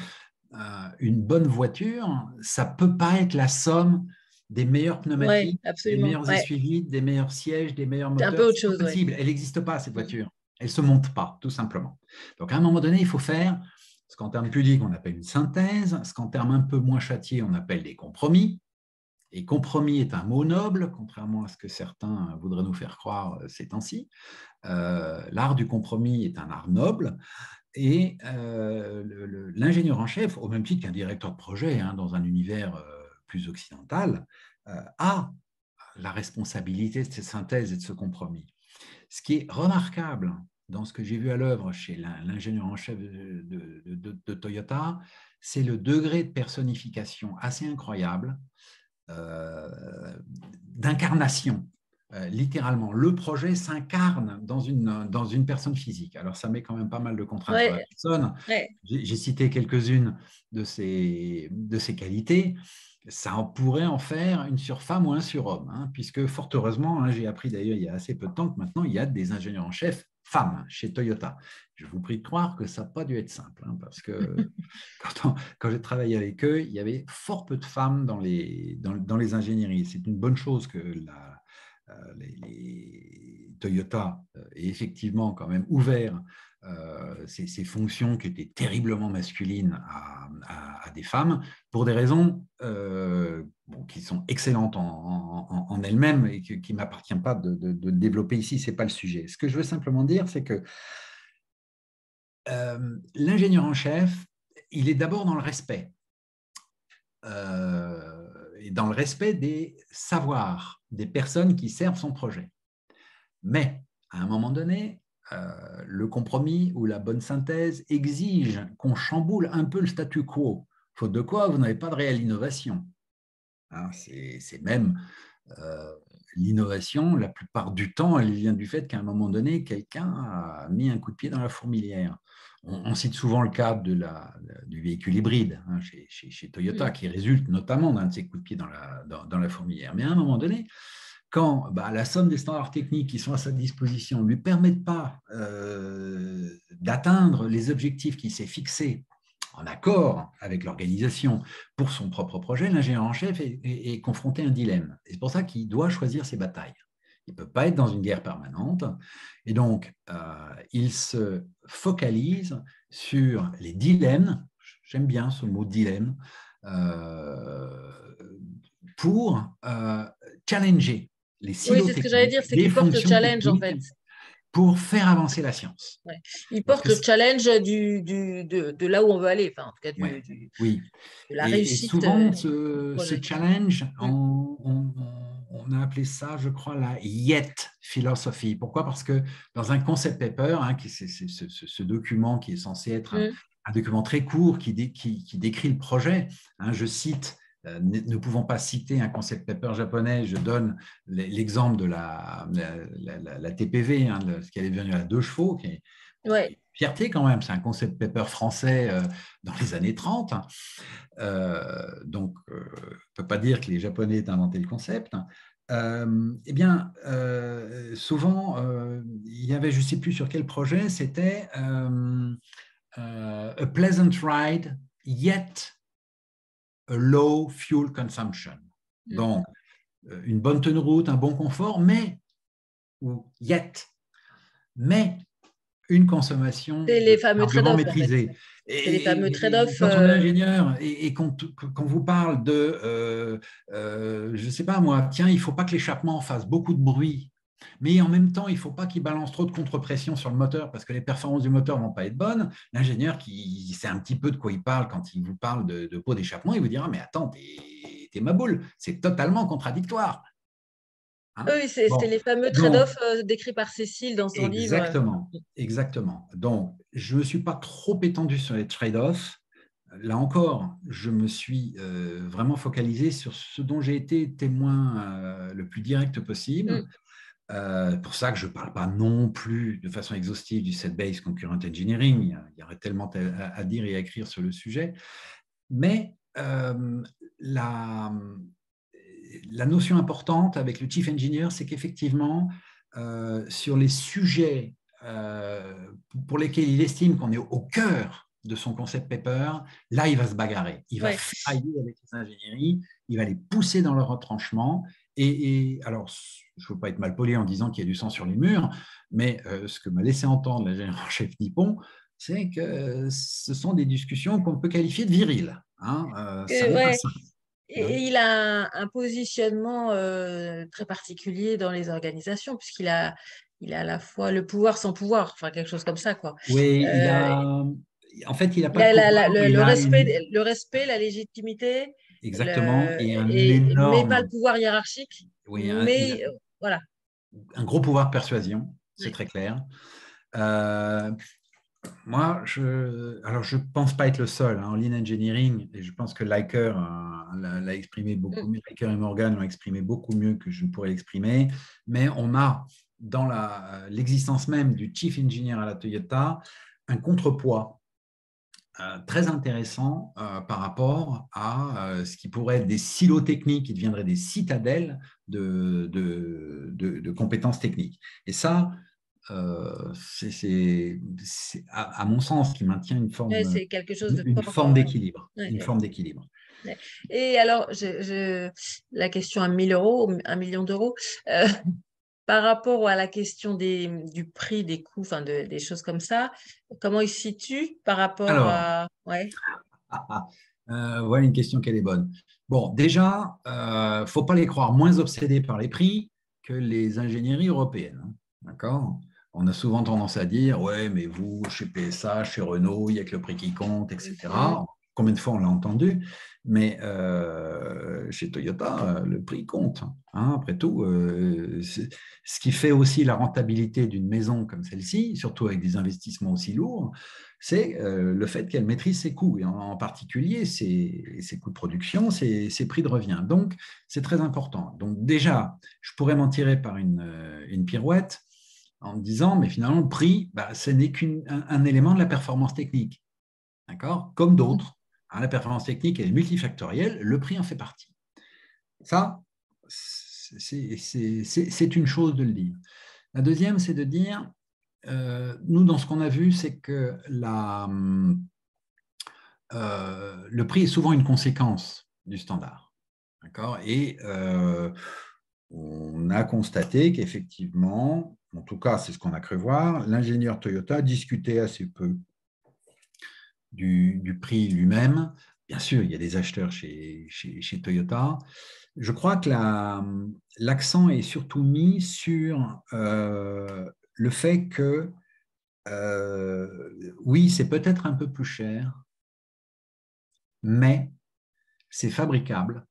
une bonne voiture, ça ne peut pas être la somme des meilleurs Ouais, pneumatiques, des absolument. meilleurs Ouais. essuie-vides, des meilleurs sièges, des meilleurs C'est un moteurs. peu autre C'est pas chose, ouais. possible. Elle n'existe pas, cette voiture. Elle ne se monte pas, tout simplement. Donc, à un moment donné, il faut faire ce qu'en termes pudiques, on appelle une synthèse, ce qu'en termes un peu moins châtiés, on appelle des compromis. Et compromis est un mot noble, contrairement à ce que certains voudraient nous faire croire ces temps-ci. L'art du compromis est un art noble. Et l'ingénieur en chef, au même titre qu'un directeur de projet dans un univers plus occidental, a la responsabilité de cette synthèse et de ce compromis. Ce qui est remarquable dans ce que j'ai vu à l'œuvre chez l'ingénieur en chef de Toyota, c'est le degré de personnification assez incroyable, d'incarnation. Littéralement, le projet s'incarne dans une personne physique. Alors, ça met quand même pas mal de contraintes sur la Ouais, personne. ouais. J'ai cité quelques-unes de ses qualités. Ça en pourrait en faire une surfemme ou un surhomme, puisque fort heureusement, j'ai appris d'ailleurs il y a assez peu de temps que maintenant, il y a des ingénieurs en chef femmes chez Toyota. Je vous prie de croire que ça n'a pas dû être simple, parce que quand j'ai travaillé avec eux, il y avait fort peu de femmes dans les ingénieries. C'est une bonne chose que les Toyota aient effectivement quand même ouvert ces fonctions qui étaient terriblement masculines à des femmes pour des raisons qui sont excellentes en elles-mêmes et qui ne m'appartient pas de développer ici, ce n'est pas le sujet. Ce que je veux simplement dire, c'est que l'ingénieur en chef, il est d'abord dans le respect. Et dans le respect des savoirs des personnes qui servent son projet. Mais, à un moment donné, le compromis ou la bonne synthèse exige qu'on chamboule un peu le statu quo, faute de quoi vous n'avez pas de réelle innovation. C'est même l'innovation, la plupart du temps, elle vient du fait qu'à un moment donné, quelqu'un a mis un coup de pied dans la fourmilière. On cite souvent le cas du véhicule hybride chez Toyota, qui résulte notamment d'un de ces coups de pied dans la fourmilière. Mais à un moment donné, quand la somme des standards techniques qui sont à sa disposition ne lui permettent pas d'atteindre les objectifs qu'il s'est fixés en accord avec l'organisation pour son propre projet, l'ingénieur en chef est confronté à un dilemme. Et c'est pour ça qu'il doit choisir ses batailles. Il ne peut pas être dans une guerre permanente. Et donc, il se focalise sur les dilemmes, j'aime bien ce mot dilemme, pour challenger les silos Oui, c'est ce que j'allais techniques, dire, c'est les qu'il porte le fonctions challenge, en techniques, fait. pour faire avancer la science. Ouais. Il Parce porte que le challenge de là où on veut aller, enfin, en tout cas ouais, oui. de la Et réussite souvent, du ce projet. challenge, Mm. on a appelé ça, je crois, la YET philosophy. Pourquoi? Parce que dans un concept paper, hein, c'est ce document qui est censé être Mm. un document très court qui décrit le projet, hein, je cite, ne pouvons pas citer un concept paper japonais, je donne l'exemple de la TPV, hein, ce qui est devenu la 2 chevaux, qui est Ouais. fierté quand même, c'est un concept paper français dans les années 30. Donc, on ne peut pas dire que les Japonais aient inventé le concept. Eh bien, souvent, il y avait, je ne sais plus sur quel projet, c'était a pleasant ride, yet a low fuel consumption. Mm. Donc, une bonne tenue de route, un bon confort, mais, ou yet, mais une consommation C'est les de fameux carburant trade-off, en fait. maîtrisée. C'est les fameux Et trade-off. quand on est ingénieur et quand vous parle de, je ne sais pas moi, tiens, il ne faut pas que l'échappement fasse beaucoup de bruit, mais en même temps, il ne faut pas qu'il balance trop de contre-pression sur le moteur parce que les performances du moteur ne vont pas être bonnes. L'ingénieur qui sait un petit peu de quoi il parle quand il vous parle de pot d'échappement, il vous dira, mais attends, t'es ma boule, c'est totalement contradictoire. Hein. Oui, c'est Bon, les fameux donc, trade-offs décrits par Cécile dans son livre. exactement, exactement. Donc, je ne me suis pas trop étendu sur les trade-offs. Là encore, je me suis vraiment focalisé sur ce dont j'ai été témoin le plus direct possible. Mm. Pour ça que je ne parle pas non plus de façon exhaustive du set-based concurrent engineering. Il y aurait tellement à dire et à écrire sur le sujet. Mais la notion importante avec le chief engineer, c'est qu'effectivement, sur les sujets pour lesquels il estime qu'on est au cœur de son concept paper, là, il va se bagarrer. Il va Ouais. faillir avec les ingénieries, il va les pousser dans leur retranchement. Et alors, je ne veux pas être mal poli en disant qu'il y a du sang sur les murs, mais ce que m'a laissé entendre l'ingénieur en chef nippon, c'est que ce sont des discussions qu'on peut qualifier de viriles. Hein, ça n'est pas Ouais. ça. Et il a un positionnement très particulier dans les organisations, il a à la fois le pouvoir sans pouvoir, enfin quelque chose comme ça, quoi. Oui, Euh, en fait, il n'a il pas de a pouvoir, mais il a le respect, la légitimité, exactement, et un mais pas le énorme, pouvoir hiérarchique, oui, mais voilà. un gros pouvoir de persuasion, c'est Ouais. très clair. Euh, Moi, alors je ne pense pas être le seul en lean engineering, et je pense que Liker l'a exprimé beaucoup Mm. mieux, Liker et Morgan l'ont exprimé beaucoup mieux que je ne pourrais l'exprimer, mais on a dans l'existence même du chief engineer à la Toyota un contrepoids très intéressant par rapport à ce qui pourrait être des silos techniques qui deviendraient des citadelles de compétences techniques. Et ça, c'est à mon sens, qui maintient Ouais, c'est quelque chose de une fort. forme d'équilibre. Ouais, Une ouais, forme d'équilibre. ouais. Et alors, la question à 1 000 euros, 1 million d'euros, euh, par rapport à la question du prix, des coûts, enfin des choses comme ça, comment il se situe par rapport Alors, à... Ouais. voilà une question qu'elle est bonne. Bon, déjà, il ne faut pas les croire moins obsédés par les prix que les ingénieries européennes. Hein. D'accord? On a souvent tendance à dire, ouais, mais vous, chez PSA, chez Renault, il n'y a que le prix qui compte, Mhm. etc. Combien de fois on l'a entendu? Mais chez Toyota, le prix compte. Hein. Après tout, ce qui fait aussi la rentabilité d'une maison comme celle-ci, surtout avec des investissements aussi lourds, c'est le fait qu'elle maîtrise ses coûts, et en particulier ses coûts de production, ses prix de revient. Donc, c'est très important. Donc, déjà, je pourrais m'en tirer par une pirouette en me disant, mais finalement, le prix, bah, ce n'est qu'un élément de la performance technique. D'accord? Comme d'autres. Hein, la performance technique, elle est multifactorielle, le prix en fait partie. Ça, c'est une chose de le dire. La deuxième, c'est de dire, nous, dans ce qu'on a vu, c'est que le prix est souvent une conséquence du standard. D'accord? Et on a constaté qu'effectivement, en tout cas, c'est ce qu'on a cru voir, l'ingénieur Toyota discutait assez peu du prix lui-même. Bien sûr, il y a des acheteurs chez Toyota. Je crois que l'accent est surtout mis sur le fait que, oui, c'est peut-être un peu plus cher, mais c'est fabricable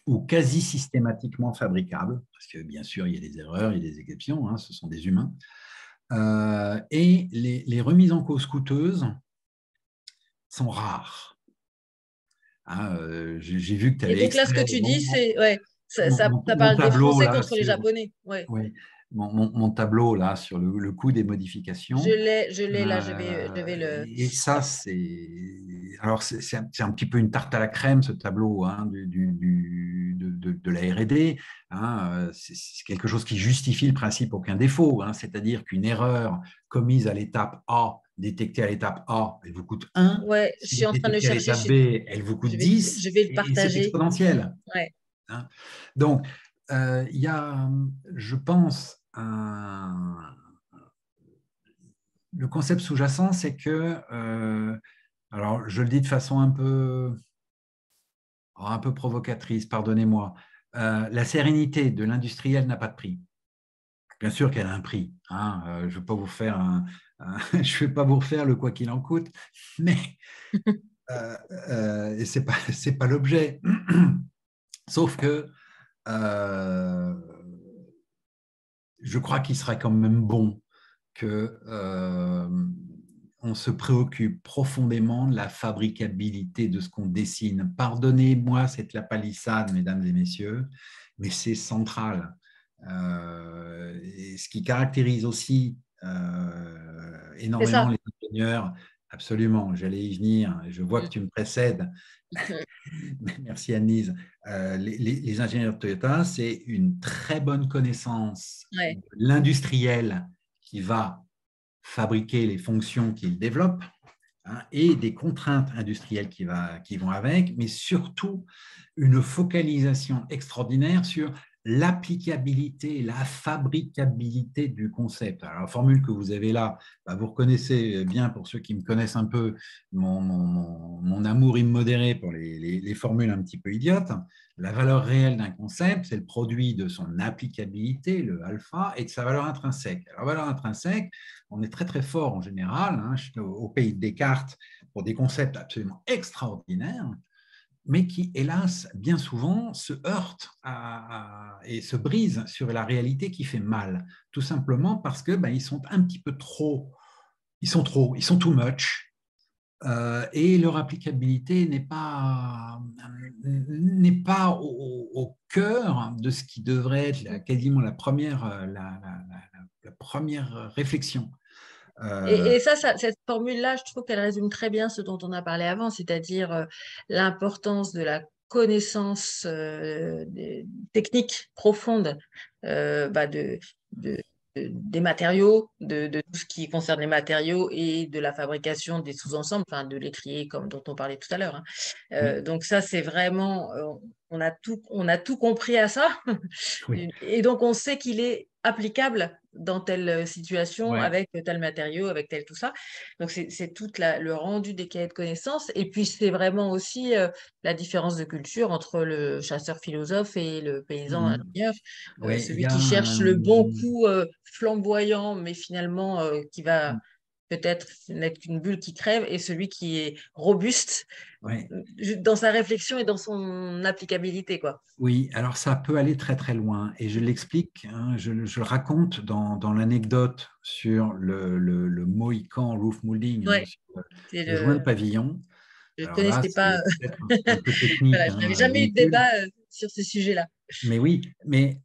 ou quasi systématiquement fabricable, parce que bien sûr, il y a des erreurs, il y a des exceptions, hein, ce sont des humains. Et les remises en cause coûteuses sont rares. Hein, j'ai vu que tu Et avais donc là, ce que extrait tu dis, c'est, ouais, ça mon parle des tableau Français là contre les sur, Japonais. Ouais. oui, mon tableau là sur le coût des modifications. Je l'ai là, je vais le. Et ça, alors c'est un petit peu une tarte à la crème, ce tableau, hein, de la R&D. Hein, c'est quelque chose qui justifie le principe aucun défaut, hein, c'est-à-dire qu'une erreur commise à l'étape A, détectée à l'étape A, elle vous coûte 1. Ouais, je Si suis elle est en train de le détectée à chercher. l'étape B, elle vous coûte 10, Je vais le et c'est partager. exponentiel. Ouais. Hein. Donc, il y a, je pense, le concept sous-jacent, c'est que, alors je le dis de façon un peu provocatrice, pardonnez-moi, la sérénité de l'industriel n'a pas de prix. Bien sûr qu'elle a un prix. Hein, je ne vais pas vous faire je vais pas vous refaire le quoi qu'il en coûte, mais et c'est pas l'objet. Sauf que je crois qu'il serait quand même bon que on se préoccupe profondément de la fabricabilité de ce qu'on dessine. Pardonnez-moi cette la palissade, mesdames et messieurs, mais c'est central. Et ce qui caractérise aussi C'est énormément ça. les ingénieurs, absolument, j'allais y venir, je vois que tu me précèdes. Merci Annelise. Les ingénieurs Toyota, c'est une très bonne connaissance Ouais. de l'industriel qui va fabriquer les fonctions qu'il développe, hein, et des contraintes industrielles qui vont avec, mais surtout une focalisation extraordinaire sur l'applicabilité, la fabricabilité du concept. Alors, la formule que vous avez là, bah, vous reconnaissez bien, pour ceux qui me connaissent un peu, mon amour immodéré pour les formules un petit peu idiotes. La valeur réelle d'un concept, c'est le produit de son applicabilité, le alpha, et de sa valeur intrinsèque. Alors, valeur intrinsèque, on est très très fort en général, hein, au pays de Descartes, pour des concepts absolument extraordinaires, mais qui, hélas, bien souvent se heurtent et se brisent sur la réalité qui fait mal, tout simplement parce que ils sont un petit peu trop, ils sont too much, et leur applicabilité n'est pas au cœur de ce qui devrait être quasiment la première, la première réflexion. Et ça, cette formule-là, je trouve qu'elle résume très bien ce dont on a parlé avant, c'est-à-dire l'importance de la connaissance technique profonde de- des matériaux, de tout ce qui concerne les matériaux et de la fabrication des sous-ensembles, enfin de l'étrier comme dont on parlait tout à l'heure. Hein. Oui, Donc ça, c'est vraiment, on a tout compris à ça. oui, Et donc, on sait qu'il est applicable dans telle situation, ouais. avec tel matériau, avec tel tout ça. Donc, c'est tout le rendu des cahiers de connaissances. Et puis, c'est vraiment aussi la différence de culture entre le chasseur-philosophe et le paysan ingénieur. Ouais, il y Celui a qui cherche le bon coup flamboyant, mais finalement qui va peut-être n'être qu'une bulle qui crève, et celui qui est robuste ouais. dans sa réflexion et dans son applicabilité, quoi. Oui, alors ça peut aller très très loin et je l'explique, hein, je le raconte dans l'anecdote sur le Mohican roof molding, hein, Ouais, sur c'est le joint de le. pavillon. Je ne Alors là, connaissais pas. c'est peut-être un peu technique, Voilà, je n'avais hein, jamais eu de véhicule, débat sur ce sujet-là. mais oui, mais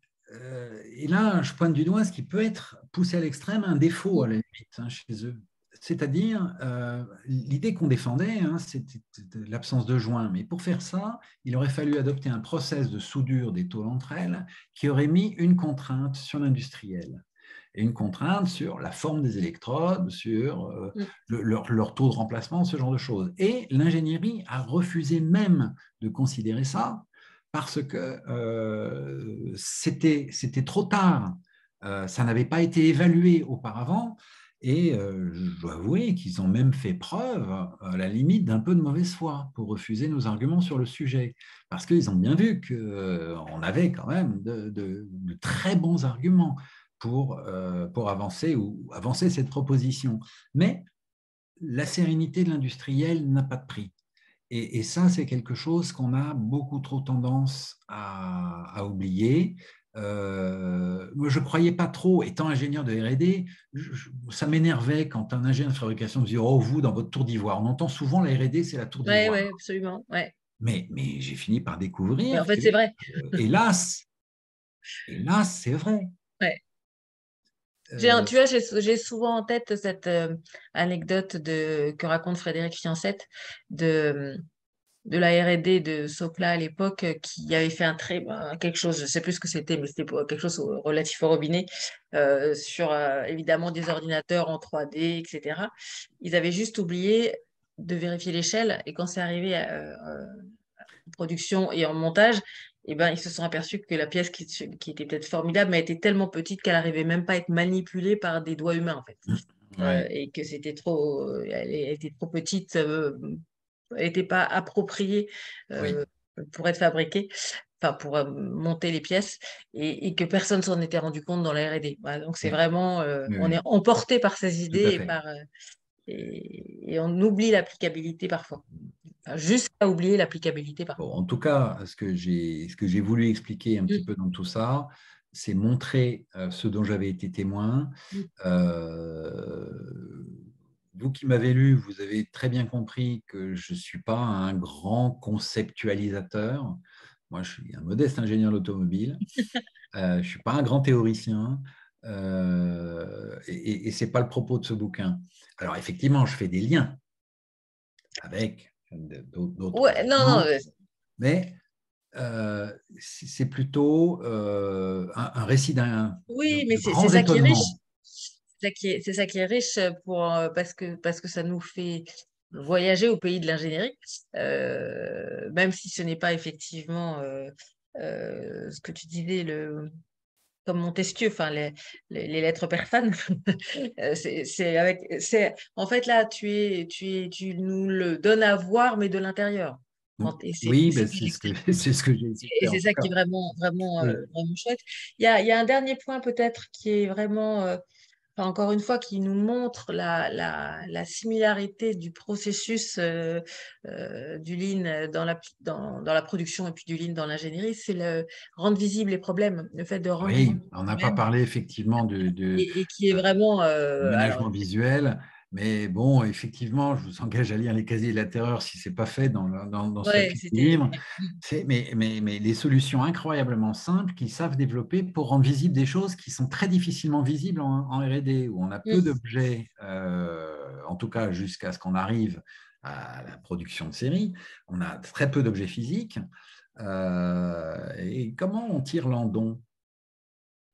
et là, je pointe du doigt ce qui peut être poussé à l'extrême, un défaut à la limite, hein, chez eux. C'est-à-dire, l'idée qu'on défendait, hein, c'était l'absence de joint. Mais pour faire ça, il aurait fallu adopter un process de soudure des tôles entre elles qui aurait mis une contrainte sur l'industriel et une contrainte sur la forme des électrodes, sur Mm. leur taux de remplacement, ce genre de choses. Et l'ingénierie a refusé même de considérer ça parce que c'était trop tard. Ça n'avait pas été évalué auparavant. Et je dois avouer qu'ils ont même fait preuve, à la limite, d'un peu de mauvaise foi pour refuser nos arguments sur le sujet. Parce qu'ils ont bien vu qu'on avait quand même de très bons arguments. pour avancer cette proposition. Mais la sérénité de l'industriel n'a pas de prix. Et ça, c'est quelque chose qu'on a beaucoup trop tendance à oublier. Moi, je ne croyais pas trop, étant ingénieur de R&D, ça m'énervait quand un ingénieur de fabrication me disait « Oh, vous, dans votre tour d'ivoire ». On entend souvent la R&D, c'est la tour Ouais, d'ivoire. ouais, absolument. Ouais. Mais j'ai fini par Mais en découvrir fait, que, c'est vrai. hélas, c'est vrai. Ouais. Euh, Tu vois, j'ai souvent en tête cette anecdote que raconte Frédéric Fiancette de la R&D de Sopla à l'époque, qui avait fait quelque chose, je ne sais plus ce que c'était, mais c'était quelque chose relatif au robinet, sur évidemment des ordinateurs en 3D, etc. Ils avaient juste oublié de vérifier l'échelle, et quand c'est arrivé en production et en montage, eh ben, ils se sont aperçus que la pièce qui était peut-être formidable, mais était tellement petite qu'elle n'arrivait même pas à être manipulée par des doigts humains, en fait. ouais, Et que elle était trop petite, elle n'était pas appropriée oui, euh, pour être fabriquée, enfin pour monter les pièces, et que personne s'en était rendu compte dans la R&D. Voilà, donc c'est oui, vraiment, oui, on est oui, emporté par ces tout à idées fait. et on oublie l'applicabilité parfois. Enfin, jusqu'à oublier l'applicabilité Bon, parfois. en tout cas, ce que j'ai voulu expliquer un petit Mm, peu dans tout ça, c'est montrer ce dont j'avais été témoin. mm, Euh, Vous qui m'avez lu, vous avez très bien compris que je ne suis pas un grand conceptualisateur. Moi, je suis un modeste ingénieur d'automobile. Je ne suis pas un grand théoricien. Et ce n'est pas le propos de ce bouquin. Alors, effectivement, je fais des liens avec d'autres ouais, non, non, exemples, mais c'est plutôt un récit oui, mais de c'est grands ça qui est riche. étonnements. C'est ça qui est riche parce que ça nous fait voyager au pays de l'ingénierie, même si ce n'est pas effectivement ce que tu disais, comme Montesquieu, enfin les lettres persanes. En fait là, tu nous le donnes à voir, mais de l'intérieur. Et Oui, c'est ben, ça qui est c'est ce que j'ai essayé de et faire en c'est tout ça cas. qui est vraiment, vraiment, Oui, vraiment chouette. Il y a un dernier point peut-être qui est vraiment, enfin, encore une fois, qui nous montre la similarité du processus du Lean dans la production et puis du Lean dans l'ingénierie, c'est le rendre visibles les problèmes, le fait de rendre visibles oui, les on n'a pas problèmes parlé effectivement et qui est vraiment, alors, d'aménagement visuel, mais bon, effectivement, je vous engage à lire Les Casiers de la Terreur si ce n'est pas fait dans ce ouais, chapitre du c'était, livre. Mais les solutions incroyablement simples qu'ils savent développer pour rendre visibles des choses qui sont très difficilement visibles en R&D, où on a peu Mm, d'objets, en tout cas jusqu'à ce qu'on arrive à la production de série, on a très peu d'objets physiques. Et comment on tire l'endon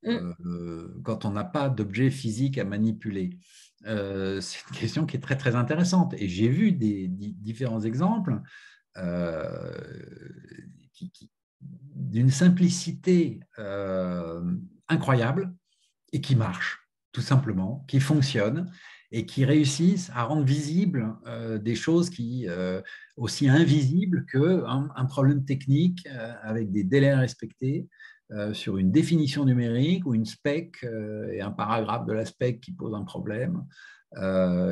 mm, quand on n'a pas d'objet physique à manipuler? C'est une question qui est très très intéressante. Et j'ai vu différents exemples euh, d'une simplicité incroyable et qui marchent, tout simplement, qui fonctionnent et qui réussissent à rendre visibles des choses qui aussi invisibles qu'un un problème technique avec des délais à respecter sur une définition numérique ou une spec et un paragraphe de la spec qui pose un problème,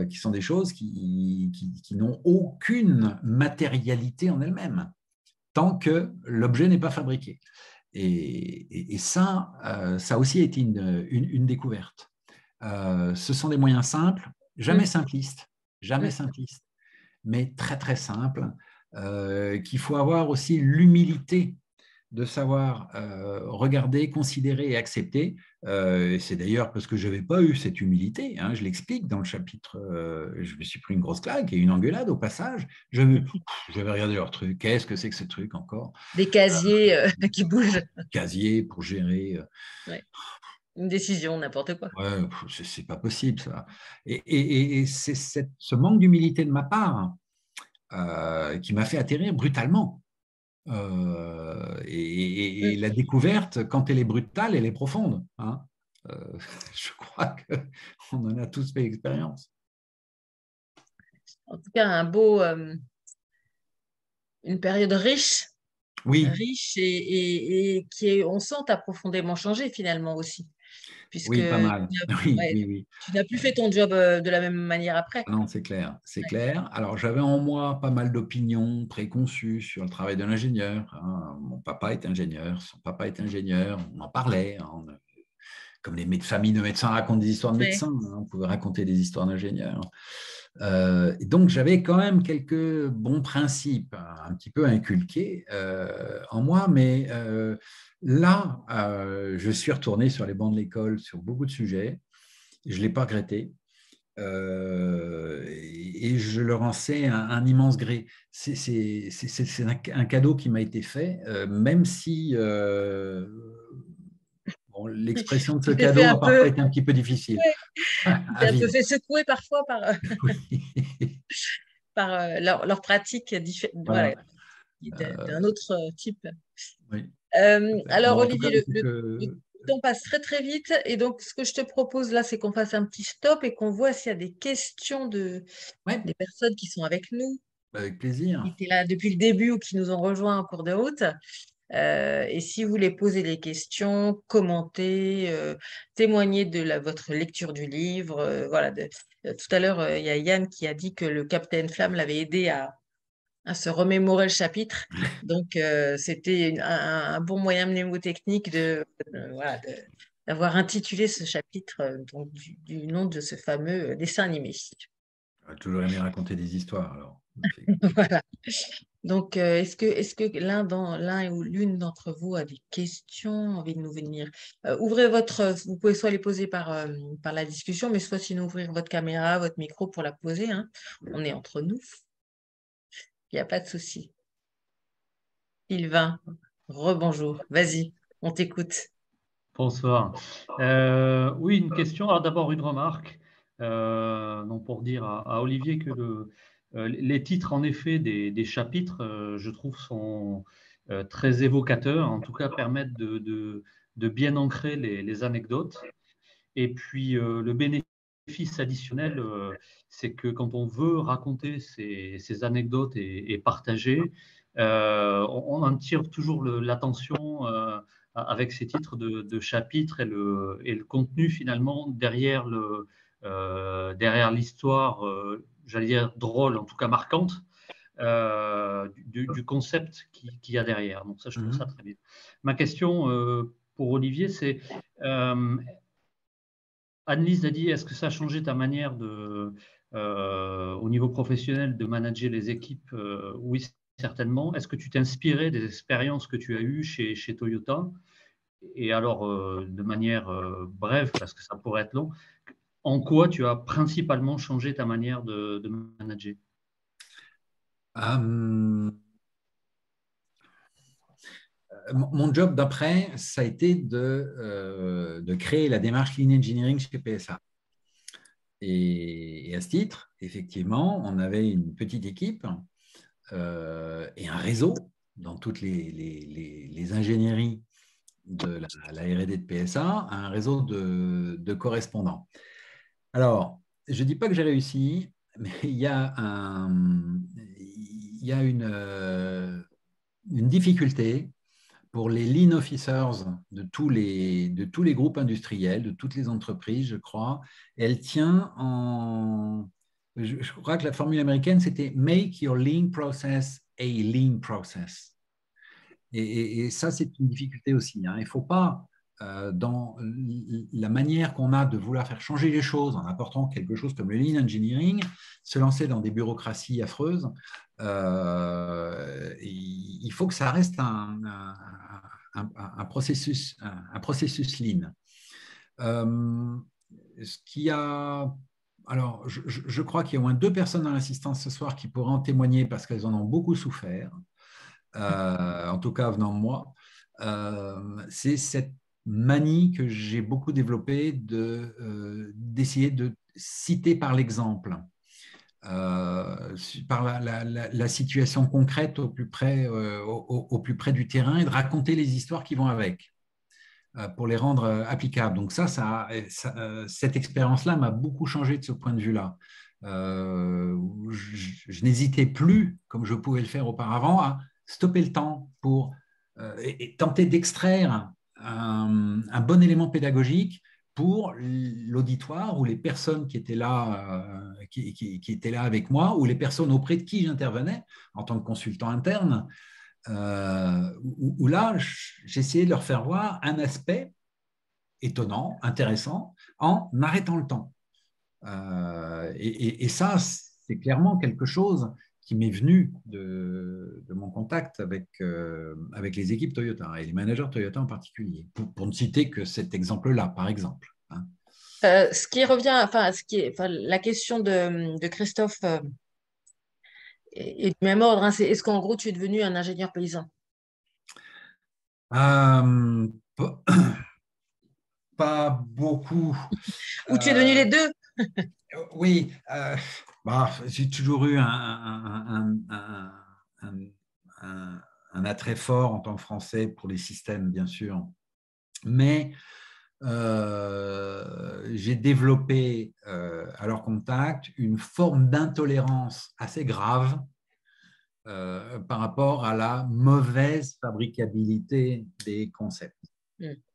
qui sont des choses qui n'ont aucune matérialité en elles-mêmes tant que l'objet n'est pas fabriqué. Et ça, ça a aussi été une découverte. Ce sont des moyens simples, mm, jamais mm. simplistes, mais très très simples, qu'il faut avoir aussi l'humilité de savoir regarder, considérer et accepter. C'est d'ailleurs parce que je n'avais pas eu cette humilité, hein, je l'explique dans le chapitre, je me suis pris une grosse claque et une engueulade au passage. J'avais regardé leur truc, qu'est-ce que c'est que ce truc encore? Des casiers qui bougent. Casier pour gérer. Ouais. Une décision, n'importe quoi. Ouais, c'est pas possible ça. Et c'est ce manque d'humilité de ma part qui m'a fait atterrir brutalement. Et Mm. la découverte, quand elle est brutale, elle est profonde, hein. Euh, je crois qu'on en a tous fait l'expérience. En tout cas, une période riche, Oui, riche et qui est, on sent, a profondément changé finalement aussi. puisque Oui, pas mal. Oui, ouais, oui, oui. tu n'as plus fait ton job de la même manière après. Non, c'est clair, c'est Ouais. clair. Alors, j'avais en moi pas mal d'opinions préconçues sur le travail de l'ingénieur, hein. Mon papa est ingénieur, son papa est ingénieur, on en parlait, hein. Comme les familles de médecins racontent des histoires de Ouais. médecins, hein, on pouvait raconter des histoires d'ingénieurs. Et donc, j'avais quand même quelques bons principes un petit peu inculqués en moi, mais là, je suis retourné sur les bancs de l'école sur beaucoup de sujets. Je ne l'ai pas regretté. Et je leur en sais un immense gré. C'est un cadeau qui m'a été fait, même si bon, l'expression de ce Tu t'es fait cadeau un a parfois peu, été un petit peu difficile ouais, tu à t'es un peu vivre. fait secouer parfois par, Oui. par leur pratique voilà, Voilà. d'un autre type. Oui. Alors, Bon, en tout cas, Olivier, il faut le que. temps passe très très vite. Et donc, ce que je te propose là, c'est qu'on fasse un petit stop et qu'on voit s'il y a des questions Ouais, des personnes qui sont avec nous, avec plaisir. qui étaient là depuis le début ou qui nous ont rejoints en cours de route. Et si vous voulez poser des questions, commenter, témoigner de votre lecture du livre, voilà. Tout à l'heure, il y a Yann qui a dit que le Capitaine Flamme l'avait aidé à se remémorer le chapitre. Donc, c'était un bon moyen mnémotechnique voilà, d'avoir intitulé ce chapitre donc, du nom de ce fameux dessin animé. J'aurais toujours aimé raconter des histoires, alors. Voilà. Donc, est-ce que l'un ou l'une d'entre vous a des questions, envie de nous venir? Ouvrez vous pouvez soit les poser par la discussion, mais soit sinon ouvrir votre caméra, votre micro pour la poser, hein. On est entre nous, il n'y a pas de souci. Sylvain, rebonjour, vas-y, on t'écoute. Bonsoir. Oui, une question. Alors d'abord une remarque. Donc pour dire à Olivier que les titres en effet des chapitres, je trouve, sont très évocateurs. En tout cas, permettent de bien ancrer les anecdotes. Et puis le bénéfice additionnel, c'est que quand on veut raconter ces anecdotes et partager, on en tire toujours l'attention avec ces titres de chapitres et le contenu finalement derrière l'histoire, j'allais dire drôle, en tout cas marquante, du concept qu'il y a derrière. Donc ça, je trouve ça Mhm. très bien. Ma question pour Olivier, c'est Annelise a dit, est-ce que ça a changé ta manière au niveau professionnel de manager les équipes? Oui, certainement. Est-ce que tu t'es inspiré des expériences que tu as eues chez Toyota? Et alors, de manière brève, parce que ça pourrait être long, en quoi tu as principalement changé ta manière de manager? Euh, Mon job d'après, ça a été de créer la démarche Lean Engineering chez PSA. Et à ce titre, effectivement, on avait une petite équipe et un réseau dans toutes les ingénieries de la R&D de PSA, un réseau de correspondants. Alors, je ne dis pas que j'ai réussi, mais il y a une difficulté pour les lean officers de tous les groupes industriels, de toutes les entreprises, je crois. Elle tient en. Je crois que la formule américaine, c'était Make your lean process a lean process. Et ça, c'est une difficulté aussi, hein. Il ne faut pas, dans la manière qu'on a de vouloir faire changer les choses en apportant quelque chose comme le lean engineering, se lancer dans des bureaucraties affreuses. Il faut que ça reste un processus lean. Ce qui a alors, je crois qu'il y a au moins 2 personnes dans l'assistance ce soir qui pourraient en témoigner parce qu'elles en ont beaucoup souffert. En tout cas venant de moi, c'est cette manie que j'ai beaucoup développée d'essayer de citer par l'exemple, par la situation concrète au plus près du terrain et de raconter les histoires qui vont avec pour les rendre applicables. Donc cette expérience-là m'a beaucoup changé de ce point de vue-là. Je n'hésitais plus, comme je pouvais le faire auparavant, à stopper le temps pour et tenter d'extraire un bon élément pédagogique pour l'auditoire ou les personnes qui étaient là, qui étaient là avec moi, ou les personnes auprès de qui j'intervenais en tant que consultant interne, où là, j'essayais de leur faire voir un aspect étonnant, intéressant, en arrêtant le temps. Et ça, c'est clairement quelque chose qui m'est venu de mon contact avec les équipes Toyota et les managers Toyota en particulier, pour ne citer que cet exemple-là, par exemple. Hein. Ce qui revient, la question de Christophe est du même ordre. Hein, c'est est-ce qu'en gros, tu es devenu un ingénieur paysan? Euh, pas, pas beaucoup. Ou tu es devenu les deux? Oui, j'ai toujours eu un attrait fort en tant que Français pour les systèmes, bien sûr. Mais j'ai développé à leur contact une forme d'intolérance assez grave par rapport à la mauvaise fabricabilité des concepts.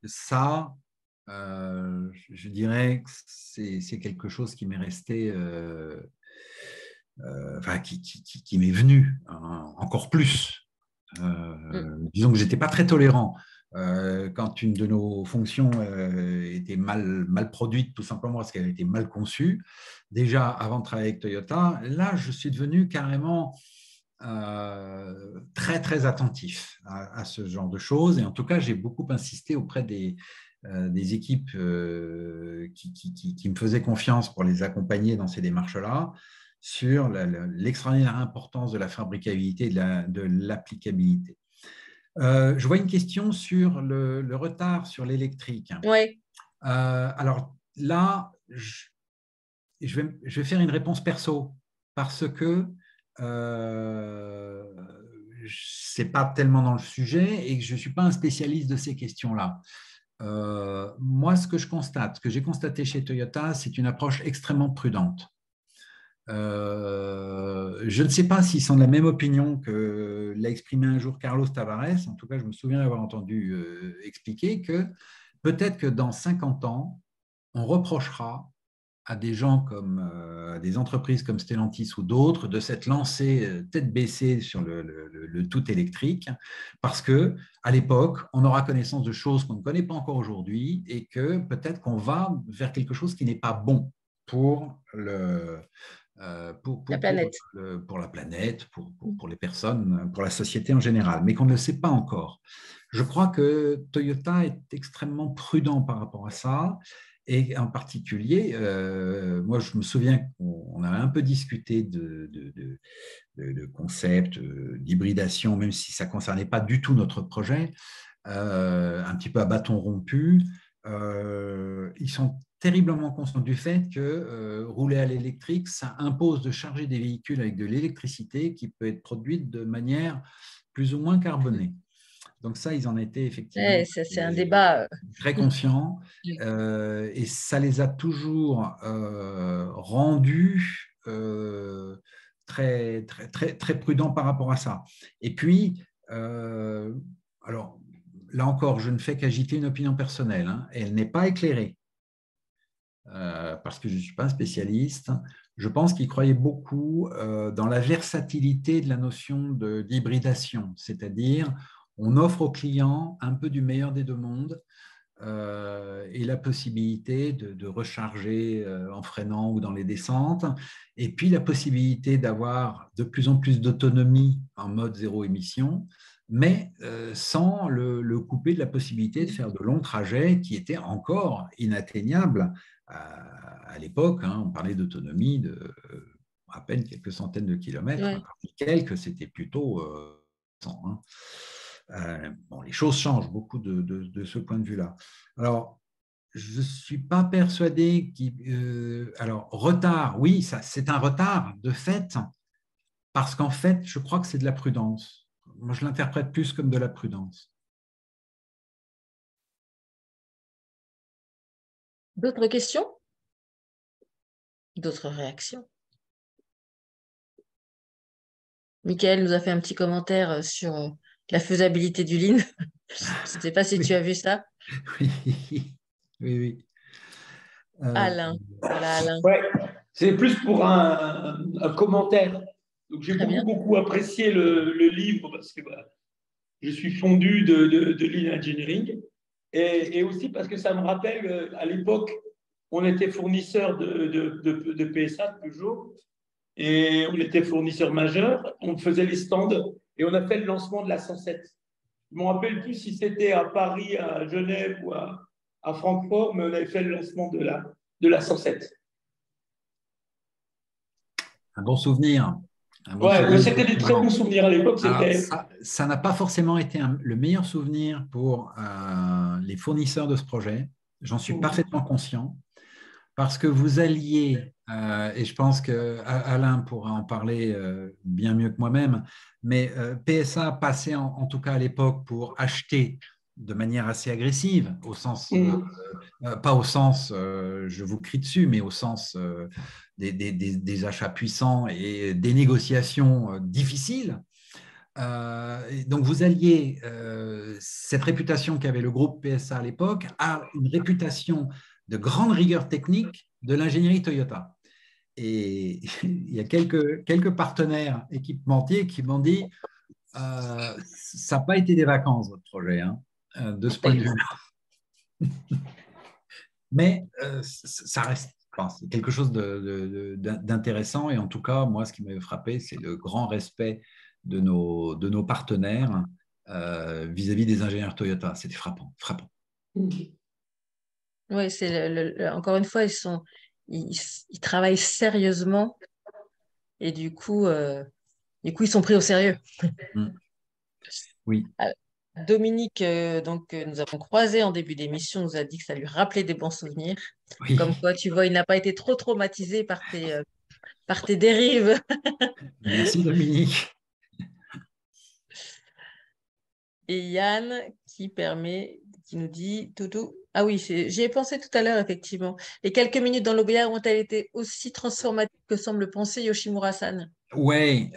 Ça, je dirais que c'est quelque chose qui m'est resté, qui m'est venu encore plus. Disons que je n'étais pas très tolérant. Quand une de nos fonctions était mal produite, tout simplement parce qu'elle était mal conçue, déjà avant de travailler avec Toyota, là, je suis devenu carrément très, très attentif à ce genre de choses. Et en tout cas, j'ai beaucoup insisté auprès des équipes qui me faisaient confiance pour les accompagner dans ces démarches-là, sur l'extraordinaire importance de la fabricabilité et de l'applicabilité. Je vois une question sur le retard sur l'électrique. Oui. Alors là, je vais faire une réponse perso, parce que ce n'est pas tellement dans le sujet et que je ne suis pas un spécialiste de ces questions-là. Moi, ce que j'ai constaté chez Toyota, c'est une approche extrêmement prudente. Je ne sais pas s'ils sont de la même opinion que l'a exprimé un jour Carlos Tavares. En tout cas, je me souviens avoir entendu expliquer que peut-être que dans 50 ans, on reprochera à des gens comme à des entreprises comme Stellantis ou d'autres de s'être lancés tête baissée sur le tout électrique, parce que à l'époque, on aura connaissance de choses qu'on ne connaît pas encore aujourd'hui et que peut-être qu'on va vers quelque chose qui n'est pas bon pour la planète, pour la planète, pour les personnes, pour la société en général, mais qu'on ne le sait pas encore. Je crois que Toyota est extrêmement prudent par rapport à ça. Et en particulier, moi, je me souviens qu'on avait un peu discuté de concepts, d'hybridation, même si ça ne concernait pas du tout notre projet, un petit peu à bâton rompu. Ils sont terriblement conscients du fait que rouler à l'électrique, ça impose de charger des véhicules avec de l'électricité qui peut être produite de manière plus ou moins carbonée. Donc ça, ils en étaient effectivement c'est un débat très conscients et ça les a toujours rendus très, très, très, très prudents par rapport à ça. Et puis, alors là encore, je ne fais qu'agiter une opinion personnelle, hein, et elle n'est pas éclairée parce que je ne suis pas un spécialiste. Je pense qu'ils croyaient beaucoup dans la versatilité de la notion d'hybridation, c'est-à-dire on offre aux clients un peu du meilleur des deux mondes et la possibilité de recharger en freinant ou dans les descentes, et puis la possibilité d'avoir de plus en plus d'autonomie en mode zéro émission, mais sans le couper de la possibilité de faire de longs trajets qui étaient encore inatteignables à l'époque. Hein, on parlait d'autonomie de à peine quelques centaines de kilomètres. Ouais. Quelques, c'était plutôt 100. Hein. Bon, les choses changent beaucoup de ce point de vue-là. Alors, je ne suis pas persuadé qu'il... alors, retard, oui, c'est un retard de fait, parce qu'en fait, je crois que c'est de la prudence. Moi, je l'interprète plus comme de la prudence. D'autres questions? D'autres réactions? Michael nous a fait un petit commentaire sur la faisabilité du lean. Je ne sais pas si tu as vu ça. Oui, oui, oui. Alain. Voilà, Alain. Ouais, c'est plus pour un commentaire. Donc, j'ai Très bien. beaucoup apprécié le livre parce que je suis fondu de Lean Engineering et aussi parce que ça me rappelle, à l'époque, on était fournisseur de PSA de Peugeot et on était fournisseur majeur. On faisait les stands et on a fait le lancement de la 107. Je ne me rappelle plus si c'était à Paris, à Genève ou à Francfort, mais on avait fait le lancement de la 107. Un bon souvenir. Ouais, c'était des très bons souvenirs à l'époque. Ça n'a pas forcément été le meilleur souvenir pour les fournisseurs de ce projet. J'en suis parfaitement conscient. Parce que vous alliez, et je pense qu'Alain pourra en parler bien mieux que moi-même, mais PSA passait en tout cas à l'époque pour acheter de manière assez agressive, au sens, pas au sens je vous crie dessus, mais au sens des achats puissants et des négociations difficiles. Donc vous alliez cette réputation qu'avait le groupe PSA à l'époque à une réputation de grande rigueur technique de l'ingénierie Toyota. Et il y a quelques partenaires équipementiers qui m'ont dit ça n'a pas été des vacances, votre projet, hein, de ce point de vue. Mais ça reste c'est quelque chose d'intéressant. Et en tout cas, moi, ce qui m'avait frappé, c'est le grand respect de nos partenaires vis-à-vis des ingénieurs Toyota. C'était frappant. Oui, c'est encore une fois, ils travaillent sérieusement et du coup, ils sont pris au sérieux. Oui. Dominique, nous avons croisé en début d'émission, nous a dit que ça lui rappelait des bons souvenirs. Oui. Comme quoi, tu vois, il n'a pas été trop traumatisé par tes dérives. Merci Dominique. Et Yann qui nous dit, Toutou. Ah oui, j'y ai pensé tout à l'heure, effectivement. Les quelques minutes dans l'OBA ont-elles été aussi transformatives que semble penser Yoshimura-san? Oui,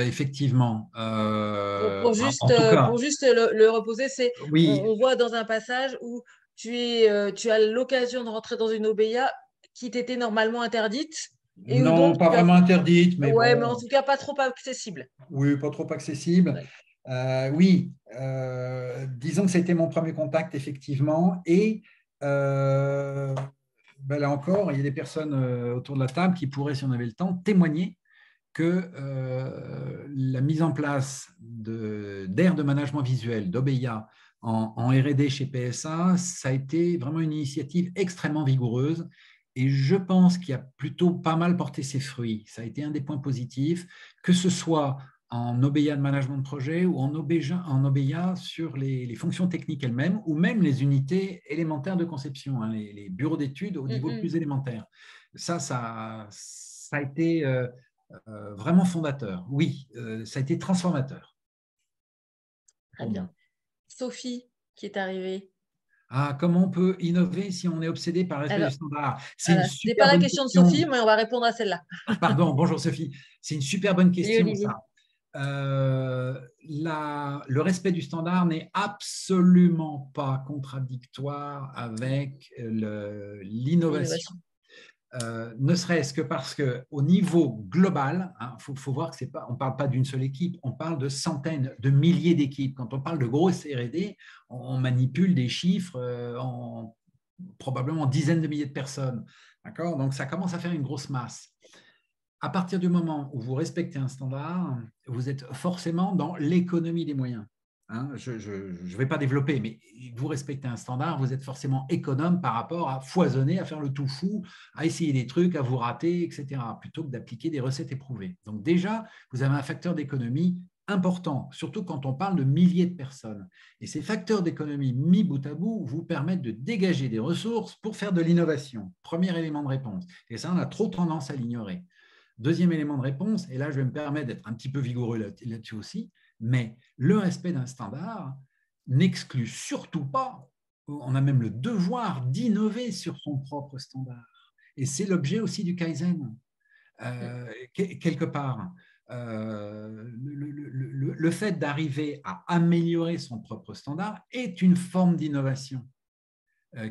effectivement. Pour juste le reposer, oui. on voit dans un passage où tu as l'occasion de rentrer dans une OBA qui t'était normalement interdite. Et Non, donc, pas vraiment interdite, mais ouais, bon. mais en tout cas, pas trop accessible. Oui, pas trop accessible. Oui, disons que c'était mon premier contact, effectivement. Et là encore, il y a des personnes autour de la table qui pourraient, si on avait le temps, témoigner que la mise en place d'aires de management visuel, d'OBEIA, en R&D chez PSA, ça a été vraiment une initiative extrêmement vigoureuse. Et je pense qu'il a plutôt pas mal porté ses fruits. Ça a été un des points positifs, que ce soit en OBEIA de management de projet ou en OBEIA sur les fonctions techniques elles-mêmes, ou même les unités élémentaires de conception, hein, les bureaux d'études au niveau le plus élémentaire. Ça a été vraiment fondateur. Oui, ça a été transformateur. Très bien. Sophie, qui est arrivée. Comment on peut innover si on est obsédé par le respect du standard? Ce n'est pas la question de Sophie, mais on va répondre à celle-là. Pardon, bonjour Sophie. C'est une super bonne question, ça. Le respect du standard n'est absolument pas contradictoire avec l'innovation. Ne serait-ce que parce qu'au niveau global, faut voir que on ne parle pas d'une seule équipe, on parle de centaines, de milliers d'équipes. Quand on parle de grosses R&D, on manipule des chiffres en probablement dizaines de milliers de personnes. D'accord ? Donc, ça commence à faire une grosse masse. À partir du moment où vous respectez un standard, vous êtes forcément dans l'économie des moyens. Je ne vais pas développer, mais vous respectez un standard, vous êtes forcément économe par rapport à foisonner, à faire le tout fou, à essayer des trucs, à vous rater, etc., plutôt que d'appliquer des recettes éprouvées. Donc déjà, vous avez un facteur d'économie important, surtout quand on parle de milliers de personnes. Et ces facteurs d'économie mis bout à bout vous permettent de dégager des ressources pour faire de l'innovation. Premier élément de réponse. Et ça, on a trop tendance à l'ignorer. Deuxième élément de réponse, et là, je vais me permettre d'être un petit peu vigoureux là-dessus aussi, mais le respect d'un standard n'exclut surtout pas, on a même le devoir d'innover sur son propre standard. Et c'est l'objet aussi du Kaizen, quelque part. Le fait d'arriver à améliorer son propre standard est une forme d'innovation.